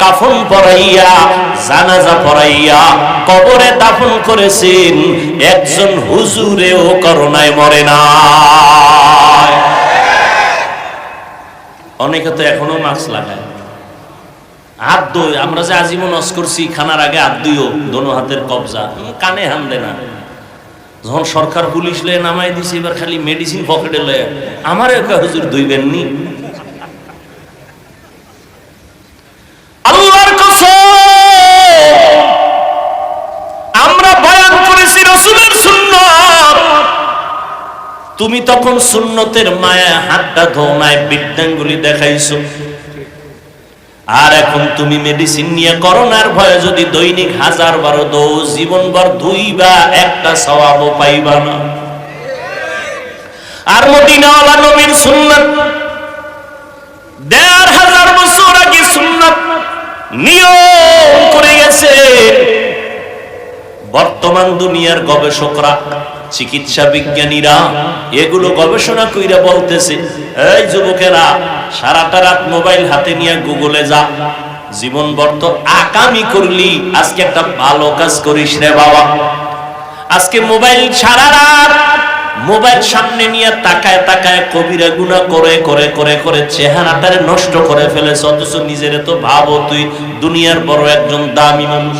কাফন পরাইয়া, জানাজা পরাইয়া কবরে দাফন করেছেন। একজন হুজুরেও করোনায় মরে না। অনেকে তো এখনো মাস্ক লাগায়। হাত ধুই, আমরা যে আজীবন ওয়াজ করছি খানার আগে হাত ধুইও, দোনো হাতের কবজা, কানে হান দে না। যখন সরকার পুলিশ লয়ে নামাই দিছে, এবার খালি মেডিসিন পকেটে লয়ে আমার একা হুজুর দুইবেন নি। আল্লাহর কসম, আমরা বয়ান করেছি রাসূলের সুন্নাত, তুমি তখন সুন্নতের মায়া হাতটা ধোও নাই, বিদ্যাঙ্গুলি দেখাইছো। আর এখন তুমি মেডিসিন নিয়ে করোনার ভয়ে যদি দৈনিক 1000 বার দৌ, জীবনভর 2 বা 1টা সওয়াবও পাইবা না। আর মদিনাওয়ালা নবীর সুন্নাত 1500 বছর আগে সুন্নাত নিয়ম করে গেছে। বর্তমান দুনিয়ার গবেষকরা, চিকিৎসা বিজ্ঞানীরা এগুলো গবেষণা কইরা বলতেছে, এই যুবকেরা সারাটা রাত মোবাইল হাতে নিয়ে গুগলে যা, জীবন বর্ত আকামি করলি, আজকে একটা ভালো কাজ করিস রে বাবা। আজকে মোবাইল সারা রাত মোবাইল সামনে নিয়ে তাকায় তাকায় কবিরা গুনাহ করে করে করে করে চেহারাটারে নষ্ট করে ফেলেছ, অথচ নিজেরে তো ভাবো তুই দুনিয়ার বড় একজন দামি মানুষ,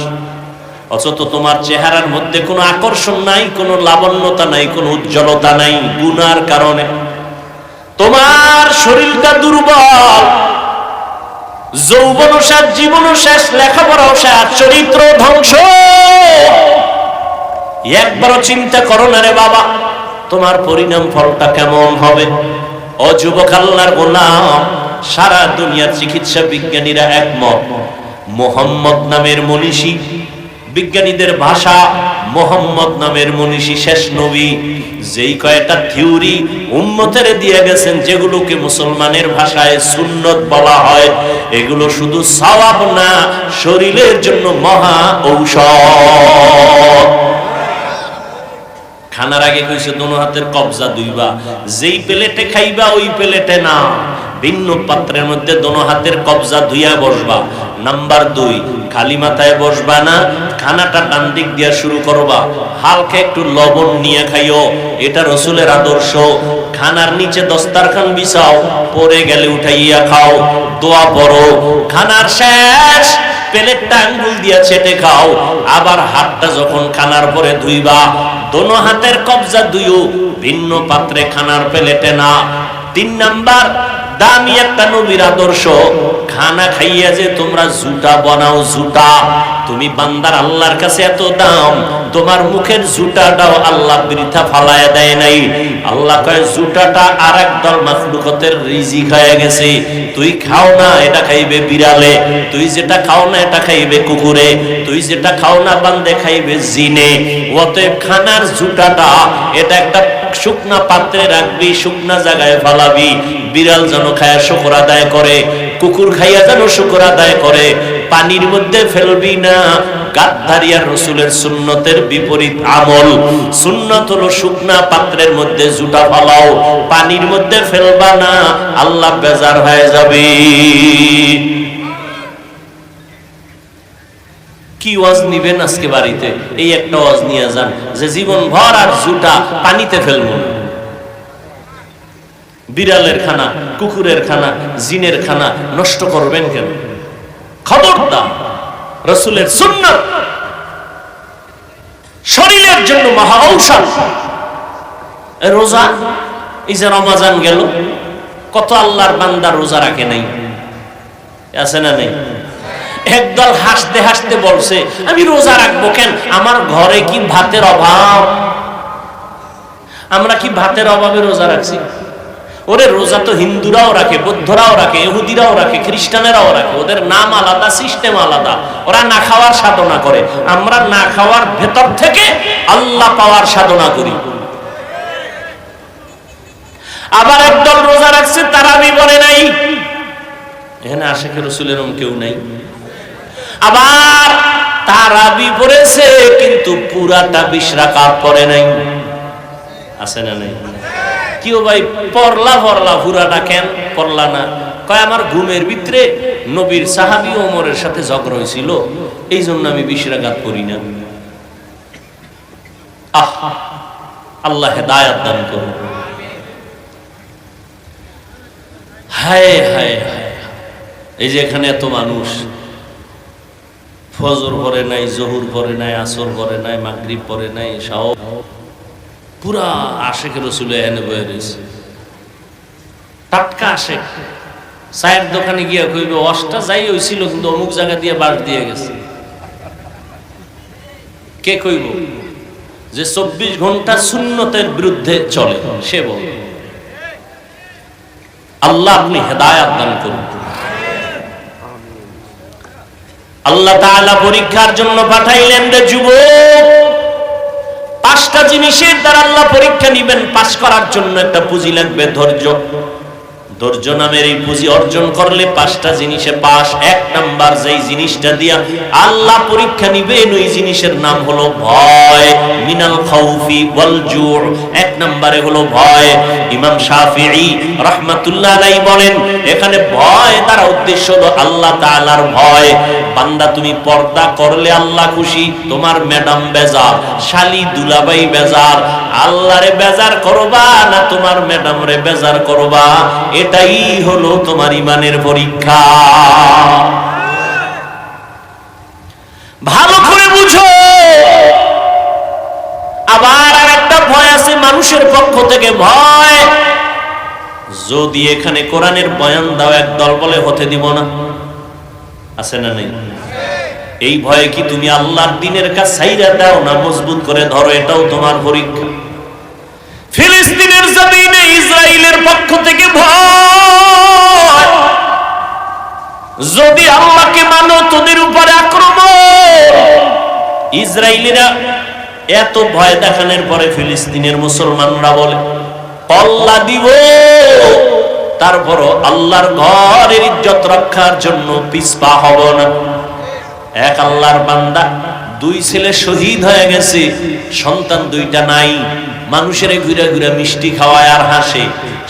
অথচ তোমার চেহারার মধ্যে কোনো আকর্ষণ নাই, কোনো লাবণ্যতা নাই, কোনো উজ্জ্বলতা নাই। গুনার কারণে তোমার শরীরটা দুর্বল, যৌবন শেষ, জীবন শেষ, লেখাপড়াও শেষ, চরিত্র ধ্বংস। একবারও চিন্তা করো না রে বাবা, তোমার পরিণাম ফলটা কেমন হবে। ও যুবক আল্লাহর গোলাম, সারা দুনিয়ার চিকিৎসা বিজ্ঞানীরা একমত, মুহাম্মদ নামের মনীষী, বিজ্ঞানীদের ভাষা মুহাম্মদ নামের মনীষী শেষ নবী যেই কয়টা থিওরি উম্মতের দিয়ে গেছেন, যেগুলোকে মুসলমানের ভাষায় সুন্নত বলা হয়, এগুলো শুধু সওয়াব না, শরীরের জন্য মহা ঔষধ। খানার আগে কইছে দোনো হাতের কবজা দুইবা, যেই প্লেটে খাইবা ওই প্লেটে না, ভিন্ন পাত্রের মধ্যে দোনো হাতের কবজা ধুইয়া বসবা। নাম্বার 2, খালি মাথায় বসবা না, খানাটা ডান দিক দিয়া শুরু করবা, হালকা একটু লবণ নিয়ে খাইও, এটা রাসূলের আদর্শ। খানার নিচে দস্তারখান বিছাও, পরে গেলে উঠাইয়া খাও, দোয়া পড়ো। খানার শেষ প্লেটটা আঙ্গুল দিয়া চেটে খাও, আবার হাতটা যখন খানার পরে ধুইবা, দোনো হাতের কবজা ধুইও, ভিন্ন পাত্রে, খানার প্লেটে না। 3 নাম্বার দামি একটা নবীর আদর্শ, খানা খাইয়া যে তোমরা জুতা বানাও, জুতা তুমি বান্দার আল্লাহর কাছে এত দাম, তোমার মুখের জুতাটাও আল্লাহ বৃথা ফালায়া দেয় নাই। আল্লাহ কয় জুতাটা আরেক দল মাখলুকাতের রিজিক হয়ে গেছে, তুই খাও না এটা খাইবে বিড়ালে, তুই যেটা খাও না এটা খাইবে কুকুরে, তুই যেটা খাও না বান্দে খাইবে জিনে। অতএব খানার জুতাটা এটা একটা শুকনা পাত্রে রাখবি, শুকনা জায়গায় ফালাবি, বিড়াল যেন খায়া শুকর আদায় করে, কুকুর খাইয়া যেন শুকর আদায় করে, পানির মধ্যে ফেলবি না। গাদ্দারিয়ার রাসূলের সুন্নতের বিপরীত আমল। সুন্নত হলো শুকনা পাত্রের মধ্যে জুতা ফালাও, পানির মধ্যে ফেলবা না, আল্লাহ বেজার হয়ে যাবে। কি ওয়াজ নিবেন আজকে বাড়িতে? এই একটা ওয়াজ নিয়ে যান যে জীবন ভর আর জুতা পানিতে ফেলবো না। বিড়ালের খানা, কুকুরের খানা, জিনের খানা নষ্ট করবেন কেন? খবরদার, রাসূলের সুন্নাত শরীরের জন্য মহা ঔষধ। রোজা, এই যে রমজান গেল, কত আল্লাহর বান্দা রোজা রাখে নাই, আছে না নেই? একদল হাসতে হাসতে বলছে আমি রোজা রাখবো কেন, আমার ঘরে কি ভাতের অভাব? আমরা কি ভাতের অভাবে রোজা রাখছি? ওরে রোজা তো হিন্দুরাও রাখে, বৌদ্ধরাও রাখে, ইহুদিরাও রাখে, খ্রিস্টানেরাও রাখে, ওদের নাম আলাদা, সিস্টেম আলাদা, ওরা না খাওয়ার সাধনা করে, আমরা না খাওয়ার ভেতর থেকে আল্লাহ পাওয়ার সাধনা করি। আবার একদল রোজা রাখছে তারাবি পড়ে নাই, এখানে আশিকে রাসূলের কেউ নাই। আবার তারাবি পড়েছে কিন্তু পুরাটা 20 রাকাত পড়ে নাই, আছে না নাই? কিও ভাই পড়লা পুরাটা কেন পড়লা না? কয় আমার ঘুমের ভিতরে নবীর সাহাবী ওমরের সাথে ঝগড়া হয়েছিল, এই জন্য আমি 20 রাকাত পড়ি না। আল্লাহ হেদায়েত দান করুন। হায় হায় হায়, এই যে এখানে এত মানুষ ফজর পড়ে নাই, জোহর পড়ে নাই, আসর পড়ে নাই, মাগরিব পড়ে নাই, সব পুরা আশেকের রসুল এনে বয়ে রয়েছে, টাটকা আশেক। চায়ের দোকানে গিয়ে কইবে অষ্টা যাই হয়েছিল কিন্তু অমুক জায়গা দিয়ে বাস দিয়ে গেছে। কে কইব? যে 24 ঘন্টা সুন্নতের বিরুদ্ধে চলে সে বল। আল্লাহ আপনি হেদায়েত দান করুন। আল্লাহ তাআলা পরীক্ষার জন্য পাঠাইলেন রে যুবক, 5টা জিনিসের দ্বারা আল্লাহ পরীক্ষা নিবেন। পাস করার জন্য একটা পুঁজি লাগবে, ধৈর্য। ধৈর্য নামের এই পুঁজি অর্জন করলে 5টা জিনিসে পাস। 1 নাম্বার যেই জিনিসটা দিয়া আল্লাহ পরীক্ষা নিবেন ওই জিনিসের নাম হলো ভয়। মিনাল খাউফি ওয়াল জু'। 1 নম্বরে হলো ভয়। ইমাম শাফিঈ রাহমাতুল্লাহ আলাইহি বলেন এখানে ভয় তার উদ্দেশ্য হলো আল্লাহ তাআলার ভয়। বান্দা তুমি পর্দা করলে আল্লাহ খুশি, তোমার ম্যাডাম বেজার, শালি দুলাভাই বেজার, আল্লাহরে বেজার করবা না তোমার ম্যাডাম রে বেজার করবা, এটাই হলো তোমার ঈমানের পরীক্ষা। ভালো করে বুঝো। আবার আরেকটা ভয় আছে মানুষের পক্ষ থেকে ভয়। যদি এখানে কোরআনের বয়ান দাও একদল বলে হতে দিব না, আছে না নেই? এই ভয়ে কি তুমি আল্লাহর দ্বীনের কাজ ছাইরা দাও না মজবুত করে ধরো, এটাও তোমার পরীক্ষা। ফিলিস্তিনের জমিনে ইসরায়েলের পক্ষ থেকে ভয়। যদি আল্লাহকে মানো তোদের উপরে আক্রমণ। ইসরায়েলিরা এত ভয় দেখানোর পরে ফিলিস্তিনের মুসলমানরা বলে কল্লা দিব, তারপরও আল্লাহর ঘরের ইজ্জত রক্ষার জন্য পিছপা হব না। এক আল্লাহর বান্দা 2 ছেলে শহীদ হয়ে গেছে, সন্তান 2টা নাই। মানুষের ঘুরে ঘুরে মিষ্টি খাওয়ায় আর হাসে।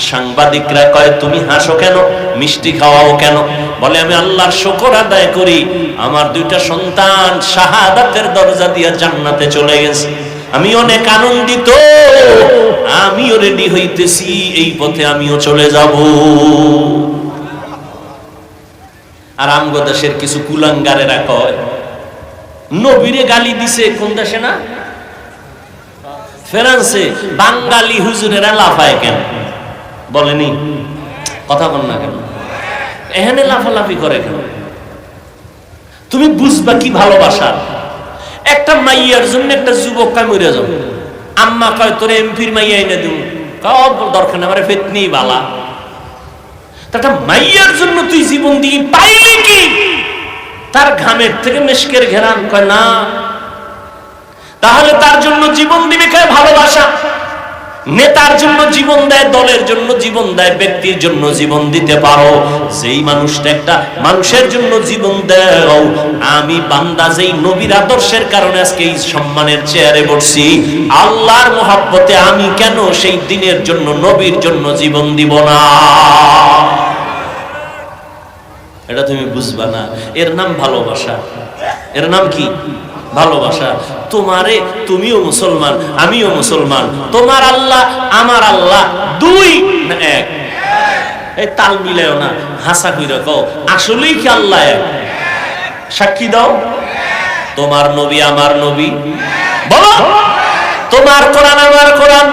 সাংবাদিকরা কয় তুমি হাসো কেন, মিষ্টি খাওয়াও কেন? বলে আমি আল্লাহর শুকর আদায় করি, আমার 2টা সন্তান শাহাদাতের দরজা দিয়ে জান্নাতে চলে গেছে। আমি অনেক আনন্দিত, আমিও রেডি হইতেছি, এই পথে আমিও চলে যাব। আর আমগো দেশের কিছু কুলাঙ্গারেরা কয় নবীরে গালি দিছে। কোন দেশে না? ফ্রান্সে। বাঙালি হুজুরেরা লাফায় কেন? বলেনি? কথা বল না কেন? এখানে লাফালাফি করে কেন? তুমি বুঝবা কি ভালোবাসা। একটা মাইয়ার জন্য একটা যুবক কাই মরে যাবে। আম্মা কয় তোরে এমপির মাইয়া এনে দিব, দরকার আমার ফেতনি বালা। একটা মাইয়ার জন্য তুই জীবন দিয়ে পাইলি কি? তার ঘামের থেকে মেশকের ঘেরান। কয় না, তাহলে তার জন্য জীবন দিবে কে? ভালোবাসা। নেতার জন্য জীবন দেয়, দলের জন্য জীবন দেয়, ব্যক্তির জন্য জীবন দিতে পারো। যেই মানুষটা একটা মানুষের জন্য জীবন দেও। আমি বান্দা যেই নবীর আদর্শের কারণে আজকে এই সম্মানের চেয়ারে বসছি, আল্লাহর মহব্বতে আমি কেন সেই দিনের জন্য নবীর জন্য জীবন দিব না? এটা তুমি বুঝবা না। এর নাম ভালোবাসা। এর নাম কি? ভালোবাসা। তোমারে, তুমিও মুসলমান, আমিও মুসলমান। তোমার আল্লাহ আমার আল্লাহ 2 না 1? এই তাল মিলাও না, হাসা কইরা কও আসলেই কি আল্লাহ 1? সাক্ষী দাও। তোমার নবী আমার নবী, বলো। তোমার কোরআন আমার কোরআন,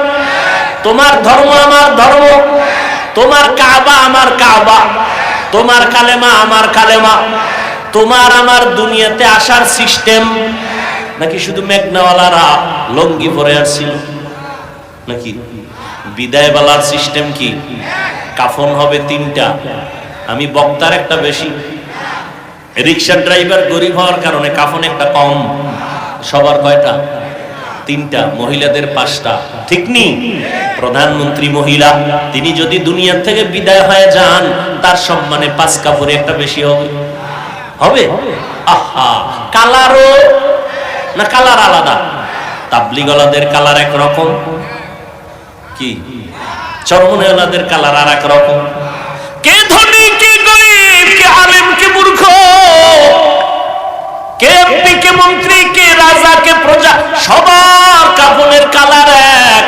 তোমার ধর্ম আমার ধর্ম, তোমার কাবা আমার কাবা, তোমার কালেমা আমার কালেমা। তোমার আমার দুনিয়াতে আসার সিস্টেম নাকি শুধু মেঘনাওয়ালারা লঙ্গি পরে আসছিল নাকি? বিদায় বেলার সিস্টেম কি? কাফন হবে 3টা। আমি বক্তার একটা বেশি, রিক্সা ড্রাইভার গরিব হওয়ার কারণে কাফন একটা কম। সবার কয়টা? 3টা। মহিলাদের 5টা। ঠিক নি? প্রধানমন্ত্রী মহিলা, তিনি যদি দুনিয়া থেকে বিদায় হয়ে যান তার সম্মানে 5 কাপড়ে একটা বেশি হবে। হবে? আহা, কালারও না কালার আলাদা? তাবলিগওয়ালাদের কালার একরকম, কি চরমনেওয়ালাদের কালার আর এক রকম। কে ধনী, কে গরিব, কে আলেম, কে মূর্খ, কে এমপি, কে মন্ত্রী, কে রাজা, কে প্রজা, সবার কাফনের কালার এক,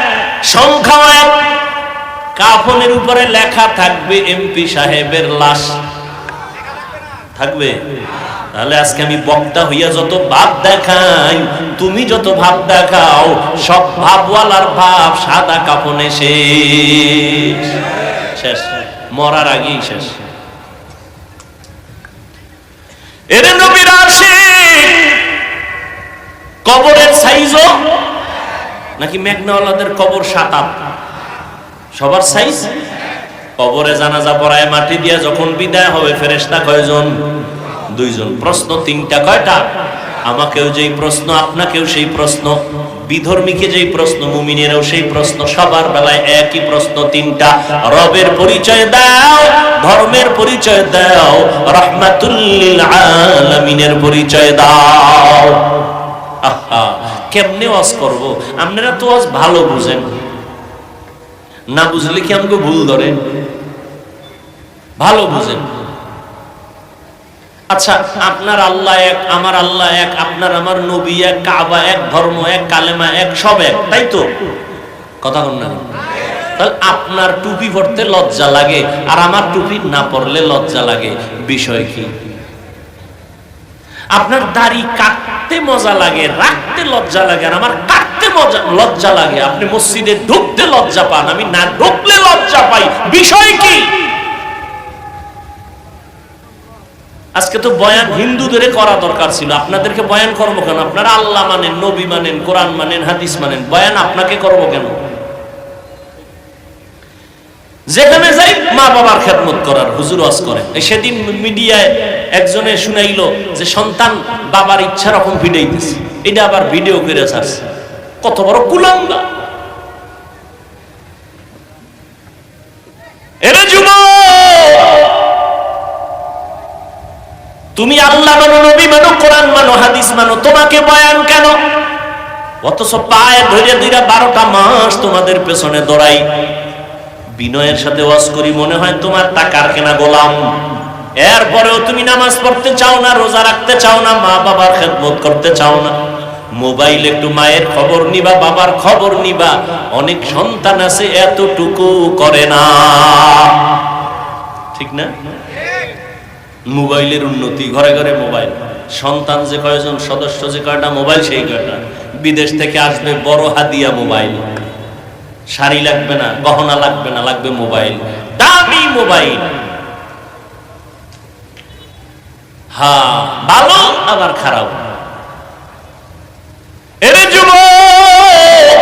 সংখ্যা এক। কাফনের উপরে লেখা থাকবে এমপি সাহেবের লাশ থাকবে, তাহলে আজকে আমি বক্তা হইয়া যত ভাব দেখাই, তুমি যত ভাব দেখাও, সব ভাবওয়ালার ভাব সাদা কাফনে শেষ, শেষ, মরার আগেই শেষ। এরে নবীর আশিক, কবরের সাইজও নাকি মেঘনাওয়ালাদের কবর 7-8? সবার সাইজ। কবরে জানাজা পড়ায় মাটি দিয়া যখন বিদায় হবে, ফেরেশতা কয়জন? 2 জন। প্রশ্ন 3টা, কয়টা? আমাকেও যেই প্রশ্ন, আপনাকেও সেই প্রশ্ন, বিধর্মীকে যেই প্রশ্ন, মুমিনেরও সেই প্রশ্ন, সবার বেলায় একই প্রশ্ন 3টা। রবের পরিচয় দাও, ধর্মের পরিচয় দাও, রাহমাতুল লিল আলামিনের পরিচয় দাও। আহা, কেমনে ওয়াজ করব? আপনারা তো ওয়াজ ভালো বুঝেন, না বুঝলে কি আমাকে ভুল ধরে? ভালো বুঝেন। আচ্ছা, আপনার আল্লাহ এক, আমার আল্লাহ এক, আপনার আমার নবী এক, কাবা এক, ধর্ম এক, কালেমা এক, সব এক, তাই তো? কথা বল না? তাহলে আপনার টুপি পরতে লজ্জা লাগে আর আমার টুপি না পরলে লজ্জা লাগে, বিষয় কি? আপনার দাড়ি কাটতে মজা লাগে, রাখতে লজ্জা লাগে, আর আমার কাটতে লজ্জা লাগে। আপনি মসজিদে ঢুকতে লজ্জা পান, আমি না ঢুকলে লজ্জা পাই, বিষয় কি? আজকে তো বয়ান হিন্দুদের করা দরকার ছিল, আপনাদেরকে বয়ান করবো কেন? আপনারা আল্লাহ মানেন, নবী মানেন, কোরআন মানেন, হাদিস মানেন, বয়ান আপনাকে করবো কেন? যেখানে যাই মা বাবার খেদমত করার হুজুর ওয়াজ করে। সেদিন মিডিয়ায় একজনে শুনাইলো যে সন্তান বাবার ইচ্ছা রকম ভিডিওইতেছে, এটা আবার ভিডিও করে ছাড়ছে। কত বড় কুলাঙ্গা! এরে যুবক, তুমি আল্লাহ মানো, নবী মানো, কোরআন মানো, হাদিস মানো, তোমাকে বয়ান কেন? অথচ পায়ে ধরে ধরে 12টা মাস তোমাদের পেছনে দৌড়াই, বিনয়ের সাথে ওয়াজ করি, মনে হয় তোমার টাকার কেনা গোলাম। এরপরেও তুমি নামাজ পড়তে চাও না, রোজা রাখতে চাও না, মা বাবার খেদমত করতে চাও না। মোবাইল একটু মায়ের খবর নিবা, বাবার খবর নিবা। অনেক সন্তান আছে এতটুকু করে না, ঠিক না? মোবাইলের উন্নতি, ঘরে ঘরে মোবাইল, সন্তান যে কয়জন, সদস্য যে কয়টা, মোবাইল সেই কয়টা। বিদেশ থেকে আসবে বড় হাদিয়া মোবাইল, শাড়ি লাগবে না, গহনা লাগবে না, লাগবে মোবাইল, দামি মোবাইল। হ্যাঁ, ভালো আবার খারাপ। এরে যুবক,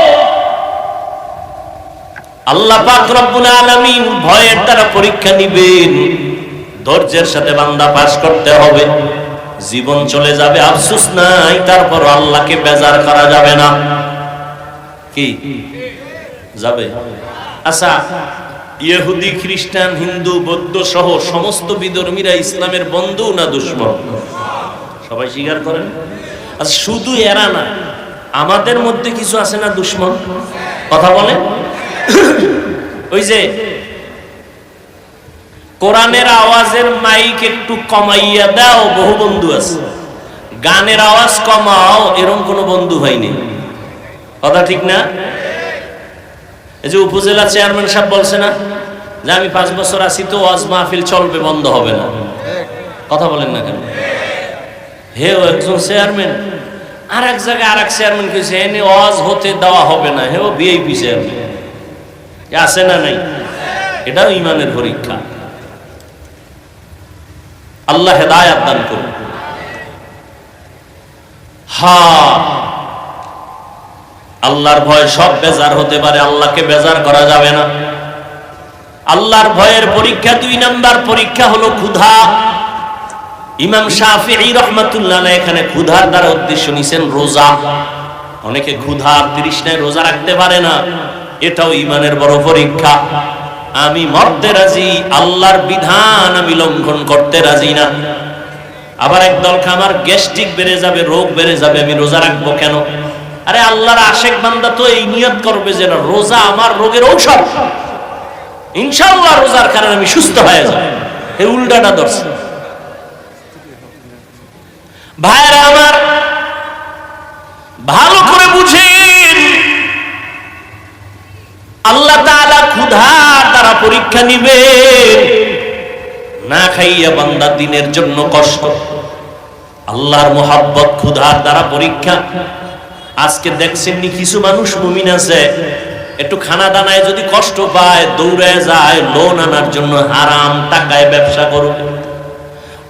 আল্লাহ পাক রব্বুল আলামিন ভয়ের দ্বারা পরীক্ষা নিবেন, ধৈর্যের সাথে বান্দা পাস করতে হবে। জীবন চলে যাবে, আফসোস নাই, তারপর আল্লাহকে বেজার করা যাবে না। কি যাবে? আচ্ছা, ইহুদি, খ্রিস্টান, হিন্দু, বৌদ্ধ সহ সমস্ত বিধর্মীরা ইসলামের বন্ধু না দুশমন? সবাই স্বীকার করেন। আচ্ছা, শুধু এরা না, আমাদের মধ্যে কিছু আছে না দুশমন? কথা বলেন। ওই যে কোরআনের আওয়াজের মাইক একটু কমাইয়া দাও, বহু বন্ধু আছে। গানের আওয়াজ কমাও, এরকম কোন বন্ধু হয়নি। কথা ঠিক না? এই যে উপজেলা চেয়ারম্যান সাহেব বলছে না যে আমি 5 বছর আছি তো ওয়াজ মাহফিল চলবে, বন্ধ হবে না। কথা বলেন না কেন? হেও একজন চেয়ারম্যান, আর এক জায়গায় আর এক চেয়ারম্যান কইছে এনে ওয়াজ হতে দেওয়া হবে না। হেও ভিআইপি চেয়ারম্যান, আছে না নাই? এটাও ইমানের পরীক্ষা। আল্লাহ হেদায়েত দান করুন। হ্যাঁ, আল্লাহর ভয় সব বেজার হতে পারে, আল্লাহকে বেজার করা যাবে না। আল্লাহর ভয়ের পরীক্ষা 2 নাম্বার পরীক্ষা হলো ক্ষুধা। ইমাম শাফিঈ রাহমাতুল্লাহ আলাইহি এখানে ক্ষুধার দ্বারা উদ্দেশ্য নিছেন রোজা। অনেকে ক্ষুধা তৃষ্ণায় রোজা রাখতে পারে না, এটাও ইমানের বড় পরীক্ষা। আমি মরতে রাজি, আল্লাহর বিধান আমি লঙ্ঘন করতে রাজি না। আবার একদল আমার গ্যাস্ট্রিক বেড়ে যাবে, রোগ বেড়ে যাবে, আমি রোজা রাখবো কেন? আরে আল্লাহর আশেক বান্দা তো এই নিয়ত করবে যে রোজা আমার রোগের ঔষধ, ইনশাআল্লাহ রোজার কারণে আমি সুস্থ হয়ে যাব। এই উল্টাটা ধরছে। ভাইরা আমার, ভালো করে বুঝেন, আল্লাহ তাআলা ক্ষুধার দ্বারা পরীক্ষা নিবেন। না খাইয়া বান্দা দিনের জন্য কষ্ট, আল্লাহর মোহাব্বত ক্ষুধার দ্বারা পরীক্ষা। আজকে দেখছেন নি কিছু মানুষ মুমিন আছে, একটু খানা দানায় যদি কষ্ট পায় দৌড়ে যায় লোন আনার জন্য, হারাম টাকায় ব্যবসা করবে।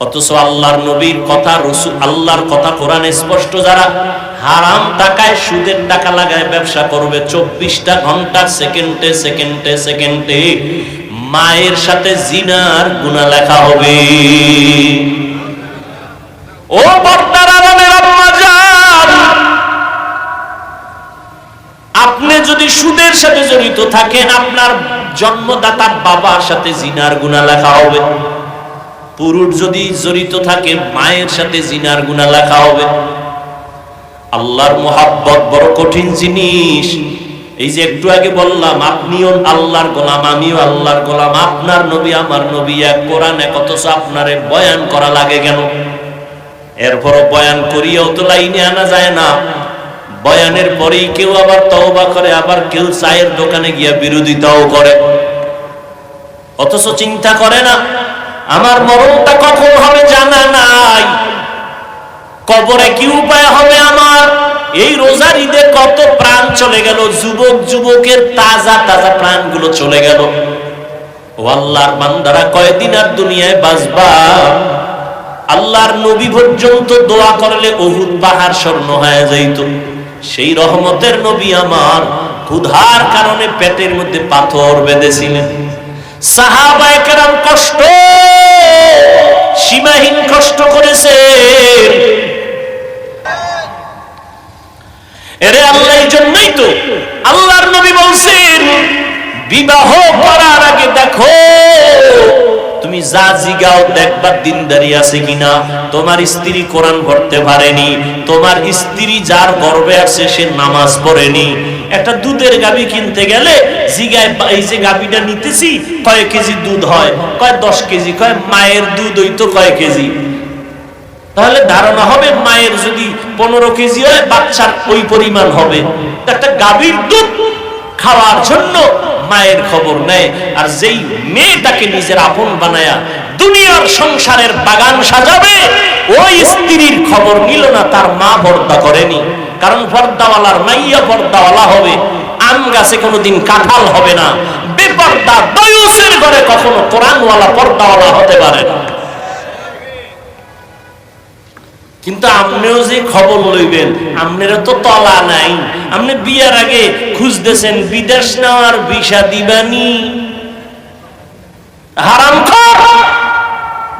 অথচ আল্লাহর নবীর কথা, রাসূল আল্লাহর কথা কোরআনে স্পষ্ট, যারা হারাম টাকায় সুদের টাকা লাগায় ব্যবসা করবে 24টা ঘন্টা সেকেন্ডে সেকেন্ডে সেকেন্ডে মায়ের সাথে জিনার গুনাহ লেখা হবে। ও পর্দার আড়ালের আম্মা জান, আপনি যদি সুদের সাথে জড়িত থাকেন আপনার জন্মদাতা বাবার সাথে জিনার গুনাহ লেখা হবে। পুরুষ যদি জড়িত থাকে মায়ের সাথে জিনার গুনাহ লেখা হবে। আল্লাহর মোহাব্বত বড় কঠিন জিনিস। এই যে একটু আগে বললাম আপনিও আল্লাহর গোলাম, আমিও আল্লাহর গোলাম, আপনার নবী আমার নবী এক, কোরআন এক, অথচ আপনারে বয়ান করা লাগে কেন? এরপরও বয়ান করিয়াও তো লাইনে আনা যায় না। বয়ানের পরেই কেউ আবার তওবা করে, আবার কেউ চায়ের দোকানে গিয়া বিরোধিতাও করে, অথচ চিন্তা করে না আমার মরণটা কখন হবে জানা নাই, কবরে কি উপায় হবে আমার। এই রোজার ঈদে কত প্রাণ চলে গেল, যুবক যুবকের তাজা তাজা প্রাণগুলো চলে গেল। ও আল্লাহর বান্দারা, কয়দিন আর দুনিয়ায় বাঁচবা? আল্লাহর নবী পর্যন্ত দোয়া করলে উহুদ পাহাড় স্বর্ণ হয়ে যাইত। সেই রহমতের নবী আমার ক্ষুধার কারণে পেটের মধ্যে পাথর বেঁধেছিলেন। সাহাবায়ে কেরাম কষ্ট, সীমাহীন কষ্ট করেছেন। এরে আল্লাহ, এই জন্যই তো আল্লাহর নবী বলছেন বিবাহ করার আগে দেখো, তুমি যা জিগাও দেখবা দিনদারি আছে কিনা। তোমার স্ত্রী কোরআন পড়তে পারেনি, তোমার স্ত্রী যার গর্ভে আছে সে নামাজ পড়েনি। একটা দুধের গাভী কিনতে গেলে জিগায়, এই যে গাভীটা নিতেছি কয় কেজি দুধ হয়, কয় 10 কেজি, কয় মায়ের দুধ হইতো কয় কেজি। তাহলে ধারণা হবে মায়ের যদি 15 কেজি হয় বাচ্চার ওই পরিমাণ হবে। একটা গাভীর দুধ খাওয়ার জন্য মায়ের খবর নেয়। আর যেই মেয়েটাকে নিজের আপন বানায়া দুনিয়ার সংসারের বাগান সাজাবে, ওই স্ত্রীর খবর নিল না, তার মা পর্দা করেনি। কারণ পর্দাওয়ালার মাইয়া পর্দাওয়ালা হবে, আম গাছে কোনোদিন কাঁঠাল হবে না। বেপর্দা দয়ুসের ঘরে কখনো কোরআনওয়ালা পর্দাওয়ালা হতে পারে না। কিন্তু আপনিও যে খবর লইবেন, আপনারও তো তলা নাই। আপনি বিয়ার আগে খুঁজতেছেন বিদেশ নেওয়ার ভিসা দিবানি, হারামখোর।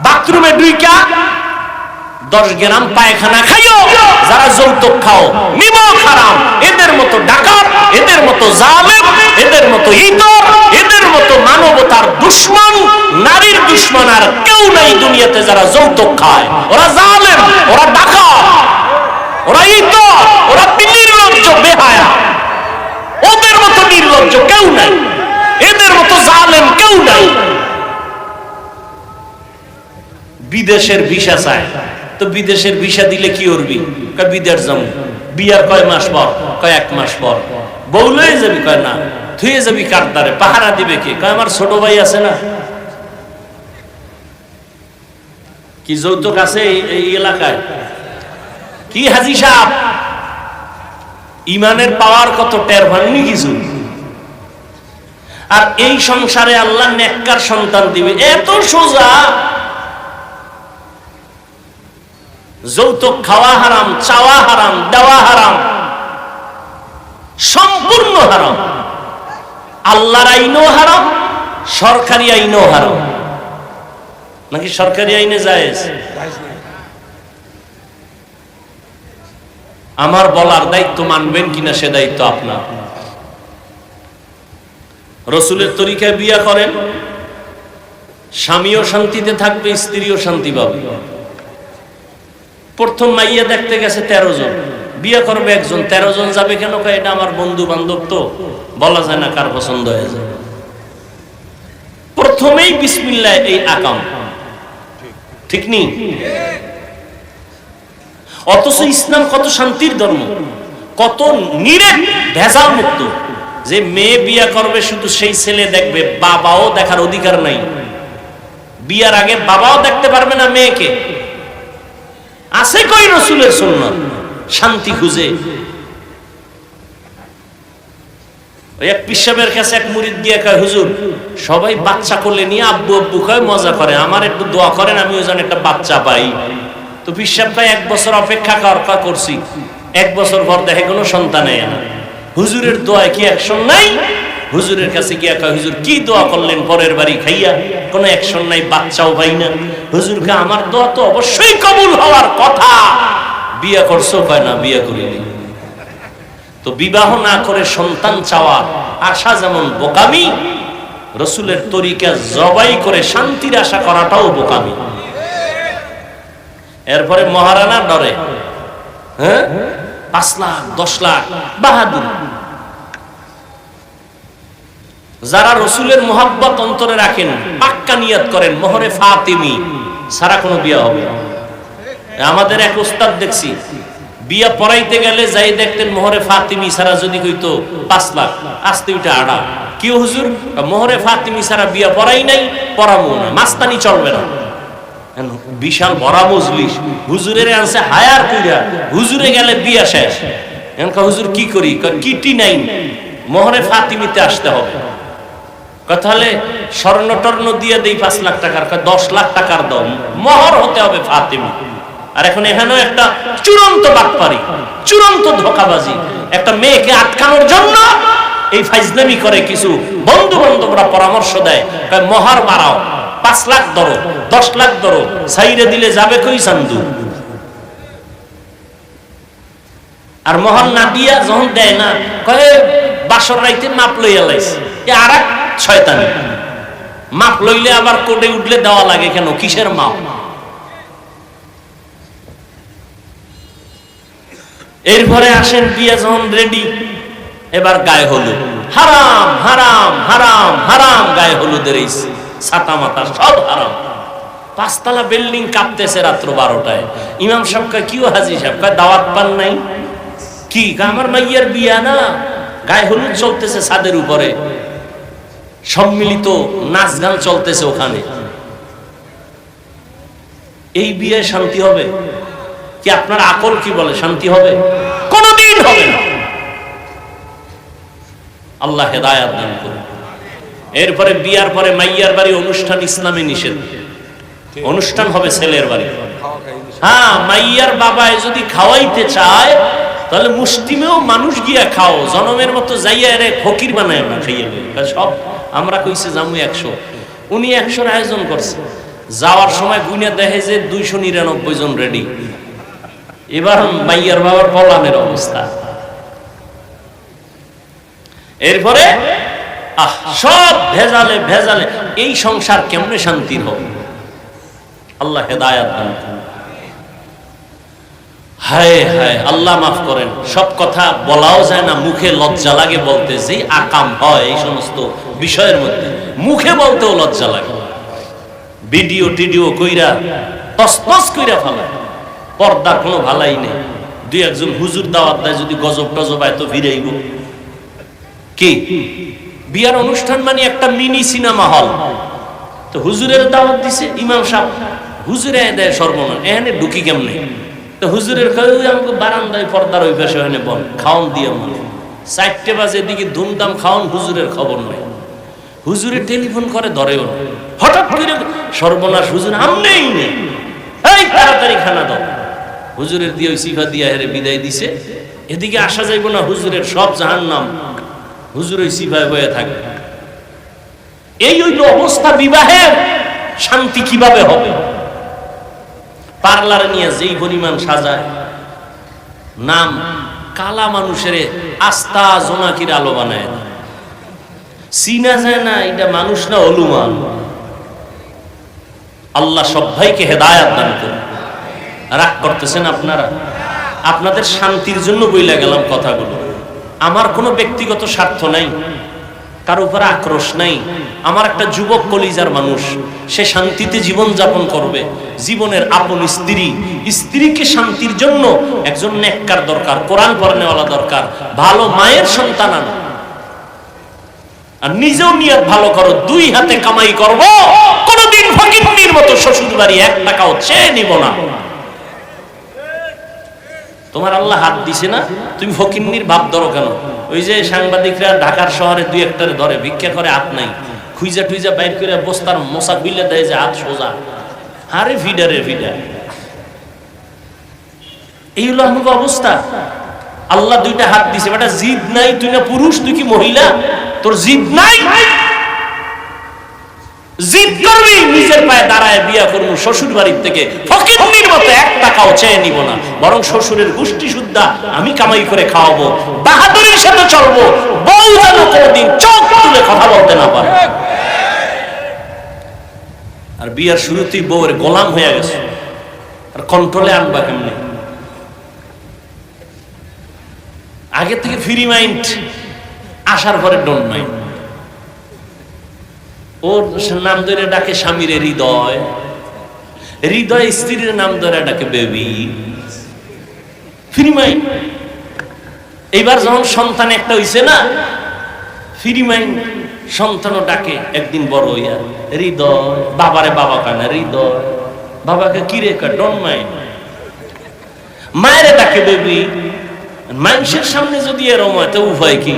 বাথরুমে ঢুইকা 10 গ্রাম পায়খানা খাইও, যারা যৌতুক খাও নিমক হারাম। এদের মতো ডাকাত, এদের মতো জালেম, এদের মতো ইতর, এদের মতো মানবতার দুশমন, নারীর দুশমন আর কেউ নাই দুনিয়াতে যারা যৌতুক খায়। ওরা জালেম, ওরা ডাকাত, ওরা ইতর, ওরা নির্লজ্জ বেহায়া। ওদের মতো নির্লজ্জ কেউ নাই, এদের মতো জালেম কেউ নাই। বিদেশের ভিসা চায়, তো বিদেশের ভিসা দিলে কি করবি? কয় বিদেশ যাবো। বিয়ার কয় মাস পর? কয় 1 মাস পর। বউ লয়ে যাবি? কয় না। থুয়ে যাবি কার দ্বারে? পাহারা দিবে কে? কয় আমার ছোট ভাই আছে না। কি যৌতুক আছে এই এলাকায়? কি হাজি সাহেব, ইমানের পাওয়ার কত টের পাননি কিছু? আর এই সংসারে আল্লাহ নেককার সন্তান দিবে, এত সোজা। যৌতুক খাওয়া হারাম, চাওয়া হারাম, দেওয়া হারাম, সম্পূর্ণ হারাম। আল্লাহর আইনও হারাম, সরকারি আইনও হারাম। নাকি সরকারি আইনে জায়েজ? আমার বলার দায়িত্ব, মানবেন কিনা সে দায়িত্ব আপনার। রসুলের তরিকায় বিয়া করেন, স্বামীও শান্তিতে থাকবে, স্ত্রীও শান্তি পাবে। প্রথম মাইয়া দেখতে গেছে 13 জন, বিয়ে করবে 1 জন, 13 জন যাবে কেন? এটা আমার বন্ধু বান্ধব, তো বলা যায় না কার পছন্দ হয়ে যায়। প্রথমেই বিসমিল্লাহ এই আকাম, ঠিক নেই? অথচ ইসলাম কত শান্তির ধর্ম, কত নিরেট ভেজাল মুক্ত। যে মেয়ে বিয়ে করবে শুধু সেই ছেলে দেখবে, বাবাও দেখার অধিকার নাই। বিয়ার আগে বাবাও দেখতে পারবে না মেয়েকে। আছে কই রাসূলের সুন্নাত? শান্তি খুঁজে ওই এক পিসাবের কাছে এক মুরিদ গিয়ে কয়, হুজুর সবাই বাচ্চা কোলে নিয়ে আব্বু আব্বু কয় মজা করে, আমার একটু দোয়া করেন আমি ওই জন্য একটা বাচ্চা পাই। তো পিসাব কয় 1 বছর অপেক্ষা করছি, 1 বছর পর দেখে কোনো সন্তান এয় না। হুজুরের দোয়ায় কি অ্যাকশন নাই? হুজুরের কাছে গিয়া কয়, হুজুর কি দোয়া করলেন পরের বাড়ি খাইয়া, কোনো অ্যাকশন নাই, বাচ্চাও পাই না। হুজুরকে আমার দোয়া তো অবশ্যই কবুল হওয়ার কথা। বিয়া করছো? কয় না, বিয়া করিনি। তো বিবাহ না করে সন্তান চাওয়া আশা যেমন বোকামি, রাসূলের তরিকা জবাই করে শান্তির আশা করাটাও বোকামি। এরপরে মহারানা ডরে, হ্যাঁ 5 লাখ 10 লাখ বাহাদুর। যারা রাসূলের মোহাব্বত অন্তরে রাখেন, পাক্কা নিয়ত করেন মোহরে ফাতিমি সারা কোনো বিয়া হবে না। আমাদের এক উস্তাদ দেখছি বিয়া পড়াইতে গেলে যাই দেখতেন মোহরে ফাতিমি সারা যদি কইতো 5 লাখ, আসতে ওইটা আড়া। কি হুজুর? মোহরে ফাতিমি সারা বিয়া পড়াই নাই, পড়াবো না, মাস্তানি চলবে না। বিশাল বড় মজলিস, হুজুরের আনছে হায়ার কইরা, হুজুরে গেলে বিয়া শেষ। এখন হুজুর কি করি? কিটি নাই, মোহরে ফাতিমিতে আসতে হবে। তাহলে স্বর্ণ টর্ণ দিয়ে দেই 5 লাখ টাকার, 10 লাখ টাকার দাও, মোহর হতে হবে ফাতিমি। আর এখন এখানেও একটা চূড়ান্ত বাটপারি, চূড়ান্ত ধোঁকাবাজি, একটা মেয়েকে আটকানোর জন্য এই ফাইজলামি করে কিছু বন্ধু বান্ধবরা পরামর্শ দেয়, মোহর বাড়াও, 5 লাখ ধরো, 10 লাখ ধরো, সাইরে দিলে যাবে কই চান্দু। আর মোহর না দিয়া যখন দেয় না, কয়ে বাসর রাইতে মাপ লইয়া লাইছে, আর এক শয়তানি। মাপ লইলে আবার কোটে উঠলে দেওয়া লাগে কেন? কিসের মাপ? এরপরে আসেন বিয়া যখন রেডি, এবার গায়ে হলুদ, হারাম হারাম হারাম হারাম, গায়ে হলুদের এই ছাতা মাথা সব হারাম। 5 তলা বিল্ডিং কাঁপতেছে রাত্র 12টায়। ইমাম সাহেব কয়, কি হাজি সাহেব? কয় দাওয়াত পান নাই? কি? আমার মাইয়ার বিয়া না, গায়ে হলুদ চলতেছে ছাদের উপরে, সম্মিলিত নাচ গান চলতেছে ওখানে। এই বিয়ে শান্তি হবে কি? আপনার আকল কি বলে শান্তি হবে? কোনদিন হবে না। আল্লাহ হেদায়েত দান করুন। এরপরে বিয়ার পরে মাইয়ার বাড়ি অনুষ্ঠান ইসলামে নিষেধ। অনুষ্ঠান হবে ছেলের বাড়ি। হ্যাঁ, মাইয়ার বাবায় যদি খাওয়াইতে চায় তাহলে মুসলিমেও মানুষ গিয়া খাও, জনমের মতো যাইয়া রে ফকির বানায় না খাইয়ে। সব আমরা কইছে জামু 100, উনি 100-র আয়োজন করছে। যাওয়ার সময় গুইনা দেখে যে 299 জন রেডি। এবার মাইয়ার বাবার পলানের অবস্থা। এরপরে সব ভেজালে ভেজালে, এই সংসার কেমনে শান্তির হবে? আল্লাহ হেদায়েত দান করুন। হায় হায়, আল্লাহ মাফ করেন। সব কথা বলাও যায় না, মুখে লজ্জা লাগে বলতে। যে আকাম হয় এই সমস্ত বিষয়ের মধ্যে, মুখে বলতেও লজ্জা লাগে। ভিডিও টিডিও কইরা তসতস কইরা ফেলা, পর্দার কোনো ভালাই নেই। 2-1 হুজুর দাওয়াত দেয়, যদি গজব টজব হয় তো ফিরাইব। কি বিয়ার অনুষ্ঠান মানে একটা মিনি সিনেমা হল। তো হুজুরের দাওয়াত দিছে ইমাম সাহেব, হুজুরে দেয় সর্বনাশ, এখানে ঢুকি কেমনে? তো হুজুরের আমাকে বারান্দায় পর্দার ওই পাশে ওখানে বল খাওন দিয়ে মনে 4টে বাজে এদিকে ধুমধাম খাওন, হুজুরের খবর নাই। হুজুরে টেলিফোন করে, ধরেও না। হঠাৎ করে সর্বনাশ, হুজুর আমনেই নেই, এই তাড়াতাড়ি খানা দাও। হুজুরের দিয়ে ওই সিফা দিয়া হেরে বিদায় দিছে। এদিকে আসা যাইব না, হুজুরের সব জাহান্নাম, হুজুর ওই সিফায় বয়ে থাকে। এই হইল অবস্থা। বিবাহের শান্তি কিভাবে হবে? পার্লারে নিয়ে যেই পরিমাণ সাজায়, নাম কালা মানুষের আস্থা জোনাকির আলো বানায়, চিনা যায় না এটা মানুষ না হলুমান। আল্লাহ সবাইকে হেদায়েত দান করুন। রাগ করতেছেন আপনারা? আপনাদের শান্তির জন্য বইলা গেলাম কথাগুলো। আমার কোনো ব্যক্তিগত স্বার্থ নাই, কারো উপরে আক্রোশ নাই। আমার একটা যুবক কলিজার মানুষ, সে শান্তিতে জীবন যাপন করবে। জীবনের আপন স্ত্রীকে শান্তির জন্য একজন নেককার দরকার, কোরআন পড়নেওয়ালা দরকার, ভালো মায়ের সন্তান আনো। আর নিজেও নিয়ত ভালো করো, 2 হাতে কামাই করব, কোনদিন ফকিন্নির মতো শ্বশুর বাড়ি 1 টাকাও চেয়ে নিব না। তোমার আল্লাহ হাত দিছে না, তুমি ফকিন্নির ভাব ধরো কেন? ওই যে সাংবাদিকরা ঢাকার শহরে দুই একটারে ধরে, ভিক্ষা করে হাত নাই, খুইজা টুইজা বাইর করে বস্তার মশা খুইলে দেয় যে হাত সোজা, আরে ফিডারে ফিডার। এই হলো আমাকে অবস্থা। আল্লাহ দুইটা হাত দিছে, বেটা জিদ নাই, তুই না পুরুষ, তুই কি মহিলা? তোর জিদ নাই, জিদ করবি নিজের পায়ে দাঁড়ায় বিয়া করবো শ্বশুর বাড়ির থেকে, ফকিন্নির মতো 1 টাকাও চেয়ে নিব না, বরং শ্বশুরের গোষ্ঠী সুদ্ধা আমি কামাই করে খাওয়াবো, বাহাদুরির সাথে চলবো, বউ যেন কোনদিন চোখ তুলে কথা বলতে না পারে। আর বিয়ার শুরুতেই বউয়ের গোলাম হয়ে গেছে, আর কন্ট্রোলে আনবা কেমনে? আগে থেকে ফ্রি মাইন্ড, আসার পরে ডোন্ট মাইন্ড। ওর নাম ধরে ডাকে স্বামীর হৃদয়, হৃদয় স্ত্রীর নাম ধরে ডাকে বেবি, ফ্রি মাইন্ড। এইবার যখন সন্তান একটা হইছে না, ফ্রি মাইন্ড, সন্তানও ডাকে একদিন বড় হইয়া হৃদয়, বাবারে বাবা কানা হৃদয়, বাবাকে কিরে কা ডোন্ট মাইন্ড, মায়েরে ডাকে বেবি। মানুষের সামনে যদি এরম হয় তো উভয় কি?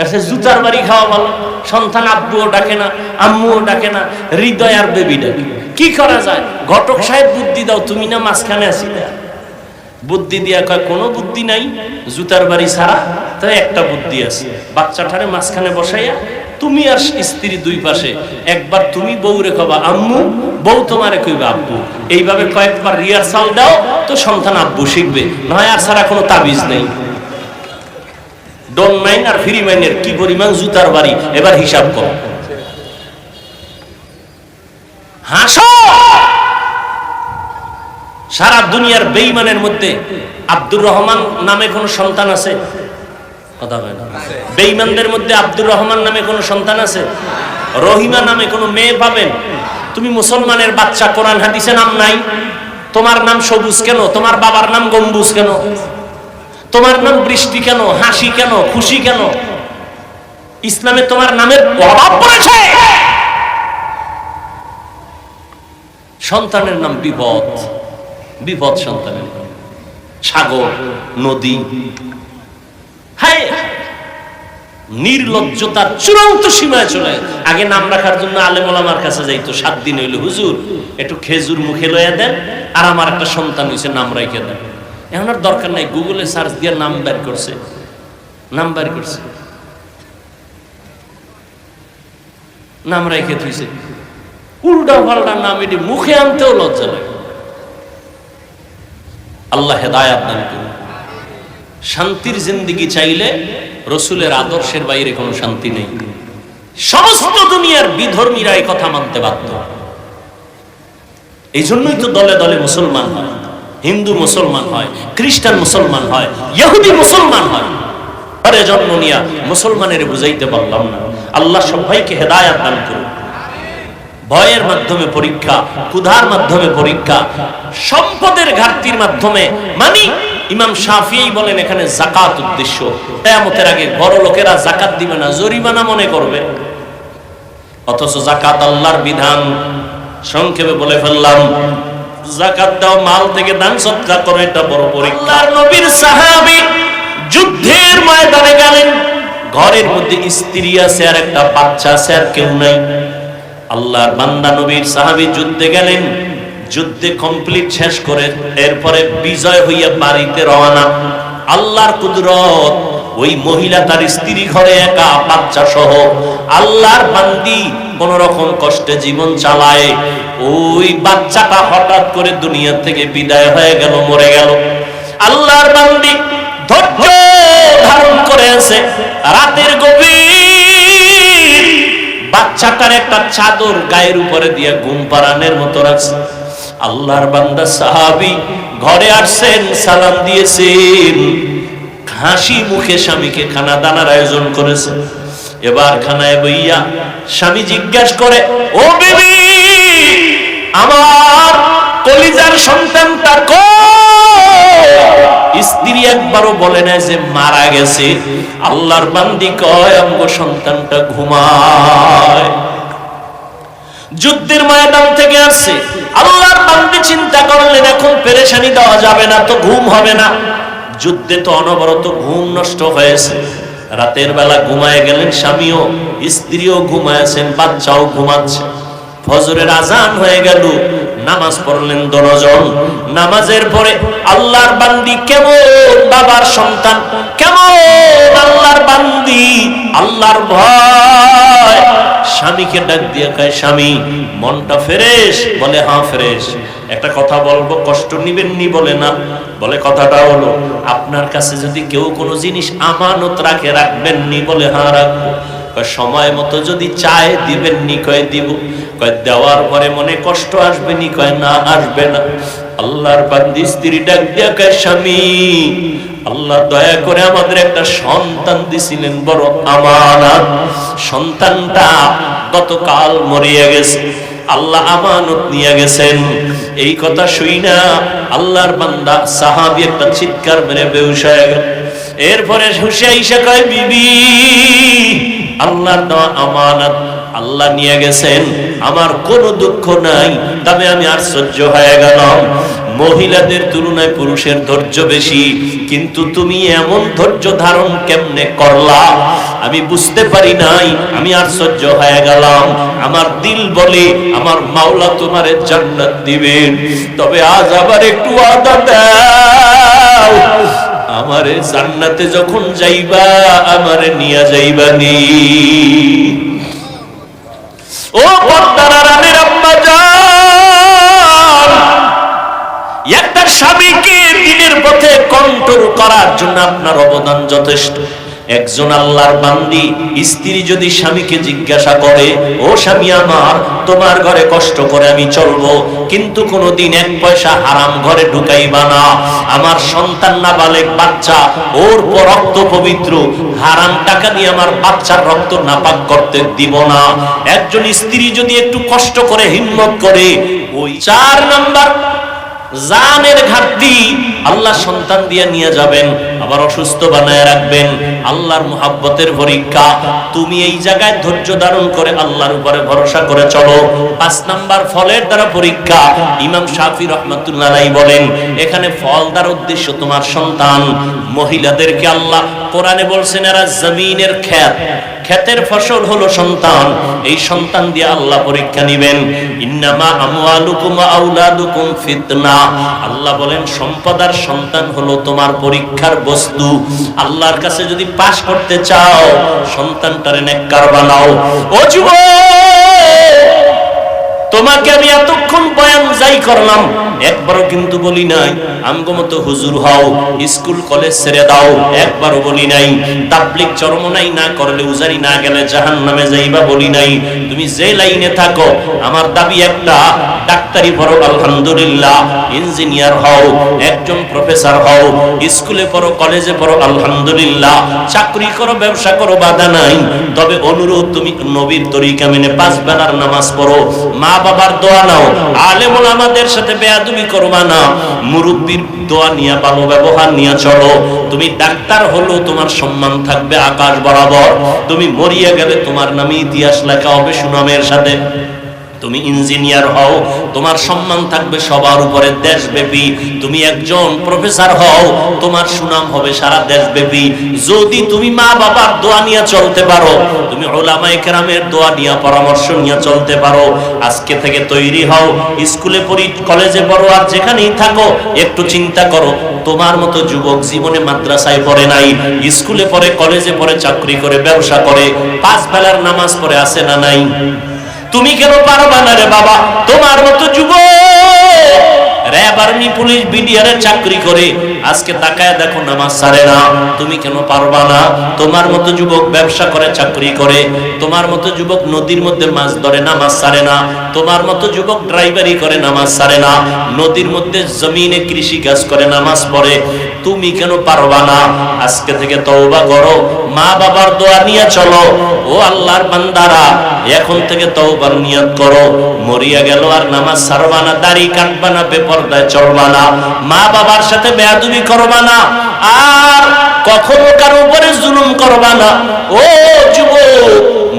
একটা জুতার বাড়ি খাওয়া ভালো, সন্তান আব্বুও ডাকে না, আম্মুও ডাকে না, হৃদয় আর বেবি ডাকে। কি করা যায়? ঘটক সাহেব বুদ্ধি দাও, তুমি না মাঝখানে আসিলে। বুদ্ধি দিয়া কয় কোনো বুদ্ধি নাই, জুতার বাড়ি ছাড়া তো একটা বুদ্ধি আছে, বাচ্চাটারে মাঝখানে বসাইয়া তুমি আর স্ত্রী দুই পাশে, একবার তুমি বউরে কবা আম্মু, বউ তোমারে কইবা আব্বু, এইভাবে কয়েকবার রিহার্সাল দাও তো সন্তান আব্বু শিখবে, নয় আর ছাড়া কোনো তাবিজ নেই। ডোন্ট মাইন্ড আর ফ্রি মাইন্ডের কি পরিমাণ জুতার বাড়ি, এবার হিসাব করো। হাসো। সারা দুনিয়ার বেঈমানের মধ্যে আব্দুর রহমান নামে কোন সন্তান আছে? কথা বলেন। বেঈমানদের মধ্যে আব্দুর রহমান নামে কোন সন্তান আছে? রহিমা নামে কোন মেয়ে পাবেন? তুমি মুসলমানের বাচ্চা, কোরআন হাদিসে নাম নাই, তোমার নাম সবুজ কেন? তোমার বাবার নাম গম্বুজ কেন? তোমার নাম বৃষ্টি কেন? হাসি কেন? খুশি কেন? ইসলামে তোমার নামের প্রভাব পড়েছে। সন্তানের নাম বিপদ, বিপদ সন্তানের নাম, সাগর, নদী। হ্যাঁ, নির্লজ্জতার চূড়ান্ত সীমায় চলে। আগে নাম রাখার জন্য আলেম ওলামার কাছে যাইতো, 7 দিন হইলো হুজুর একটু খেজুর মুখে লইয়া দেন, আর আমার একটা সন্তান হইছে, নাম রাইখে দেন। এখন আর দরকার নাই, গুগলে সার্চ দিয়ে নাম বের করছে, নাম বের করছে, নাম রাইখে থইছে। উল্টা পাল্টা নাম, এটি মুখে আনতেও লজ্জা লাগে। আল্লাহ হেদায়াত দান করুন। শান্তির জিন্দেগি চাইলে রসুলের আদর্শের বাইরে কোনো শান্তি নেই। সমস্ত দুনিয়ার বিধর্মীরা এই কথা মানতে বাধ্য। এই জন্যই তো দলে দলে মুসলমান হয়, হিন্দু মুসলমান হয়, খ্রিস্টান মুসলমান হয়, ইহুদি মুসলমান হয়। আরে জন্ম নিয়া মুসলমানের বুঝাইতে পারলাম না। আল্লাহ সবাইকে হেদায়াত দান করুন। ভয়ের মাধ্যমে পরীক্ষা, ক্ষুধার মাধ্যমে পরীক্ষা, সম্পদের ঘাটতির মাধ্যমে, মানে ইমাম শাফিঈ বলেন এখানে যাকাত উদ্দেশ্য। কিয়ামতের আগে বড় লোকেরা যাকাত দিবে না, জরিমানা মনে করবে, অথচ যাকাত আল্লাহর বিধান। সংক্ষেপে বলে ফেললাম, যাকাত দাও, মাল থেকে দান সদকা করো, এটা বড় পরীক্ষা। আল্লাহর নবীর সাহাবী যুদ্ধের ময়দানে গেলেন, ঘরের মধ্যে স্ত্রী আছে আর একটা বাচ্চা আছে, আর কেউ নাই। আল্লাহর বান্দা নবীর সাহাবী যুদ্ধে গেলেন, যুদ্ধে কমপ্লিট শেষ করে এরপরে বিজয় হইয়া বাড়িতে রওনা। আল্লাহর কুদরত, ওই মহিলা তার স্ত্রী ঘরে একা, বাচ্চা সহ। আল্লাহর বান্দি কোন রকম কষ্টে জীবন চালায়, ওই বাচ্চাটা হঠাৎ করে দুনিয়া থেকে বিদায় হয়ে গেল, মরে গেল। আল্লাহর বান্দি ধৈর্য ধারণ করে আছে, রাতের গভীর বাচ্চাটার একটা চাদর গায়ের উপরে দিয়ে ঘুম পাড়ানোর মতো রাখছে। আল্লাহর বান্দা সাহাবী ঘরে আসছেন, সালাম দিয়েছেন, হাসি মুখে স্বামীকে খানা দানার আয়োজন করেছে। এবার খানায় বইয়া স্বামী জিজ্ঞাসা করে, ও বিবি, আমার কলিজার সন্তানটা কই? স্ত্রী একবারও বলে না যে মারা গেছে। আল্লাহর বান্দি কয়, আমগো সন্তানটা ঘুমায়। যুদ্ধের ময়দান থেকে আসছে, আল্লাহর বান্দী চিন্তা করলেন এখন পেরেশানি দেওয়া যাবে না, তো ঘুম হবে না। যুদ্ধে তো অনবরত ঘুম নষ্ট হয়েছে, রাতের বেলা ঘুমায় গেলেন, স্বামীও স্ত্রীও ঘুমায়েছেন, বাচ্চাও ঘুমাচ্ছে। ফজরের আজান হয়ে গেল, নামাজ পড়লেন দশজন। নামাজের পরে আল্লাহর বান্দি কেমন বাবার সন্তান, কেমন আল্লাহর বান্দি, আল্লাহর ভয়, স্বামীকে ডাক দিয়ে কয়, স্বামী মনটা ফ্রেশ? বলে হ্যাঁ ফ্রেশ। একটা কথা বলবো, কষ্ট নিবেন নি? বলে না। বলে কথাটা হলো, আপনার কাছে যদি কেউ কোনো জিনিস আমানত রাখে, রাখবেন নি? বলে হ্যাঁ রাখবো। সময় মতো যদি চায় দিবেন নি? কয় দিব। কয় দেওয়ার পরে মনে কষ্ট আসবে নি? কয় না, আসবে না। আল্লাহর বান্দি স্ত্রী ডাক দিয়া কয়, স্বামী আল্লাহ দয়া করে আমাদের একটা সন্তান দিছিলেন, বড় আমানত। সন্তানটা গতকাল মরিয়া গেছে, আল্লাহ আমানত নিয়ে গেছেন। এই কথা শুই না আল্লাহর বান্দা সাহাবী একটা চিৎকার মেরে বেহুশ হয়ে গেল। এরপরে হুশে আইসা কয়, বিবি আল্লাহর দেওয়া আমানত আল্লাহ নিয়ে গেছেন, আমার কোনো দুঃখ নাই, তবে আমি আশ্চর্য হয়ে গেলাম, মহিলাদের তুলনায় পুরুষের ধৈর্য বেশি, কিন্তু তুমি এমন ধৈর্য ধারণ কেমনে করলা আমি বুঝতে পারি নাই, আমি আশ্চর্য হয়ে গেলাম। আমার দিল বলে আমার মাওলা তোমারে জান্নাত দিবেন, তবে আজ আবার একটু ওয়াদা দাও, আমারে জান্নাতে যখন যাইবা আমারে নিয়ে যাইবা নি। ও পর্দার আড়ালের আম্মা জান, একটা স্বামীকে দ্বীনের পথে কন্ট্রোল করার জন্য আপনার অবদান যথেষ্ট। একজন আল্লাহর বান্দি স্ত্রী যদি স্বামীকে জিজ্ঞাসা করে, ও স্বামী আমার, তোমার ঘরে কষ্ট করে আমি চলবো, কিন্তু কোনোদিন এক পয়সা হারাম ঘরে ঢুকাইবা না, আমার সন্তান নাবালেগ বাচ্চা, ওর রক্ত পবিত্র, হারাম টাকা দিয়ে আমার বাচ্চার রক্ত নাপাক করতে দিব না। একজন স্ত্রী যদি একটু কষ্ট করে হিম্মত করে, ওই 4 নাম্বার জানের ঘাটতি আল্লাহ সন্তান দিয়ে নিয়ে যাবেন, আবার অসুস্থ বানায় রাখবেন। আল্লাহর মুহাব্বতের পরীক্ষা, তুমি এই জায়গায় ধৈর্য ধারণ করে আল্লাহর উপরে ভরসা করে চলো। 5 নাম্বার ফলের দ্বারা পরীক্ষা। ইমাম শাফি রাহমাতুল্লাহ আলাইহি বলেন, এখানে ফল দ্বারা উদ্দেশ্য তোমার সন্তান। মহিলাদেরকে আল্লাহ কোরআনে বলছেন, এরা জমিনের ক্ষেত, ক্ষেতের ফসল হলো সন্তান, এই সন্তান দিয়ে আল্লাহ পরীক্ষা নিবেন। ইন্নামা আমওয়ালুকুম ওয়া আওলাদুকুম ফিতনা, আল্লাহ বলেন সম্পদ আর সন্তান হলো তোমার পরীক্ষার বস্তু। আল্লাহর কাছে যদি পাস করতে চাও, সন্তানটারে নেককার বানাও। ও যুবক, তোমাকে আমি এতক্ষণ বয়ান যাই করলাম, একবারও কিন্তু বলি নাই আমগো মতো হুজুর হও, স্কুল কলেজ ছেড়ে দাও, একবারও বলি নাই তাবলীগ চরমনাই না করলে, উজারি না গেলে জাহান্নামে যাইবা, বলি নাই। তুমি যে লাইনে থাকো, আমার দাবি একটা, ডাক্তারি পড়ো আলহামদুলিল্লাহ, ইঞ্জিনিয়ার হও, একজন প্রফেসর হও, স্কুলে পড়ো, কলেজে পড়ো আলহামদুলিল্লাহ, চাকরি করো, ব্যবসা করো, বাধা নাই। তবে অনুরোধ, তুমি নবীর তরিকা মেনে 5 বেলার নামাজ পড়ো, মা বাবার দোয়া নাও, আলেম ওলামাদের সাথে বেয়াদবি করবা না, মুরব্বির দোয়া নিয়ে ভালো ব্যবহার নিয়ে চলো। তুমি ডাক্তার হলো, তোমার সম্মান থাকবে আকাশ বরাবর, তুমি মরিয়া গেলে তোমার নামে ইতিহাস লেখা হবে সুনামের সাথে। তুমি ইঞ্জিনিয়ার হও, তোমার সম্মান থাকবে সবার উপরে দেশব্যাপী। তুমি একজন প্রফেসর হও, তোমার সুনাম হবে সারা দেশব্যাপী। যদি তুমি মা বাবার দোয়া নিয়ে চলতে পারো, তুমি উলামায়ে কেরামের দোয়া নিয়ে পরামর্শ নিয়ে চলতে পারো, আজকে থেকে তৈরি হও। স্কুলে পড়ি, কলেজে পড়ো, আর যেখানেই থাকো, একটু চিন্তা করো, তোমার মতো যুবক জীবনে মাদ্রাসায় পড়ে নাই, স্কুলে পড়ে, কলেজে পড়ে, চাকরি করে, ব্যবসা করে, 5 বেলার নামাজ পড়ে, আছে না নাই? তুমি কেন পারবা না রে বাবা? তোমার মতো যুবক র‍্যাব, আর্মি, পুলিশ, বিডিআরে চাকরি করে, আজকে তাকায় দেখো নামাজ ছাড়ে না, তুমি কেন পারবা না? তোমার মতো যুবক ব্যবসা করে, চাকরি করে, তোমার মতো যুবক নদীর মধ্যে মাছ ধরে, নামাজ ছাড়ে না, তোমার মতো যুবক ড্রাইভারি করে, নামাজ ছাড়ে না, নদীর মধ্যে জমিনে কৃষি কাজ করে, নামাজ পড়ে, তুমি কেন পারবা না? আজকে থেকে তওবা করো, মা বাবার দোয়া নিয়ে চলো। ও আল্লাহর বান্দারা, এখন থেকে তওবার নিয়ত করো, মরিয়া গেল আর নামাজ ছাড়বা না, দাড়ি কাটবা না, বেপরদায় চলবা না, মা বাবার সাথে বেয়াদবি করবা না, আর কখনো কারো উপরে জুলুম করবা না। ও যুবক,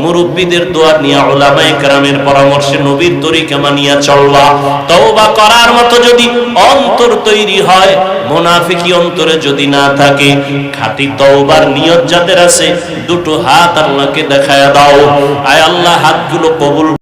মুরব্বীদের দোয়া নিয়ে, উলামায়ে কেরামের পরামর্শে, নবীর তরিকা মানিয়া চলবা। তওবা করার মতো যদি অন্তর তৈরি হয়, মুনাফিকি অন্তরে যদি না থাকে, খাঁটি তওবার নিয়ত যাদের আছে, দুটো হাত আল্লাহকে দেখায়া দাও। আয় আল্লাহ, হাতগুলো কবুল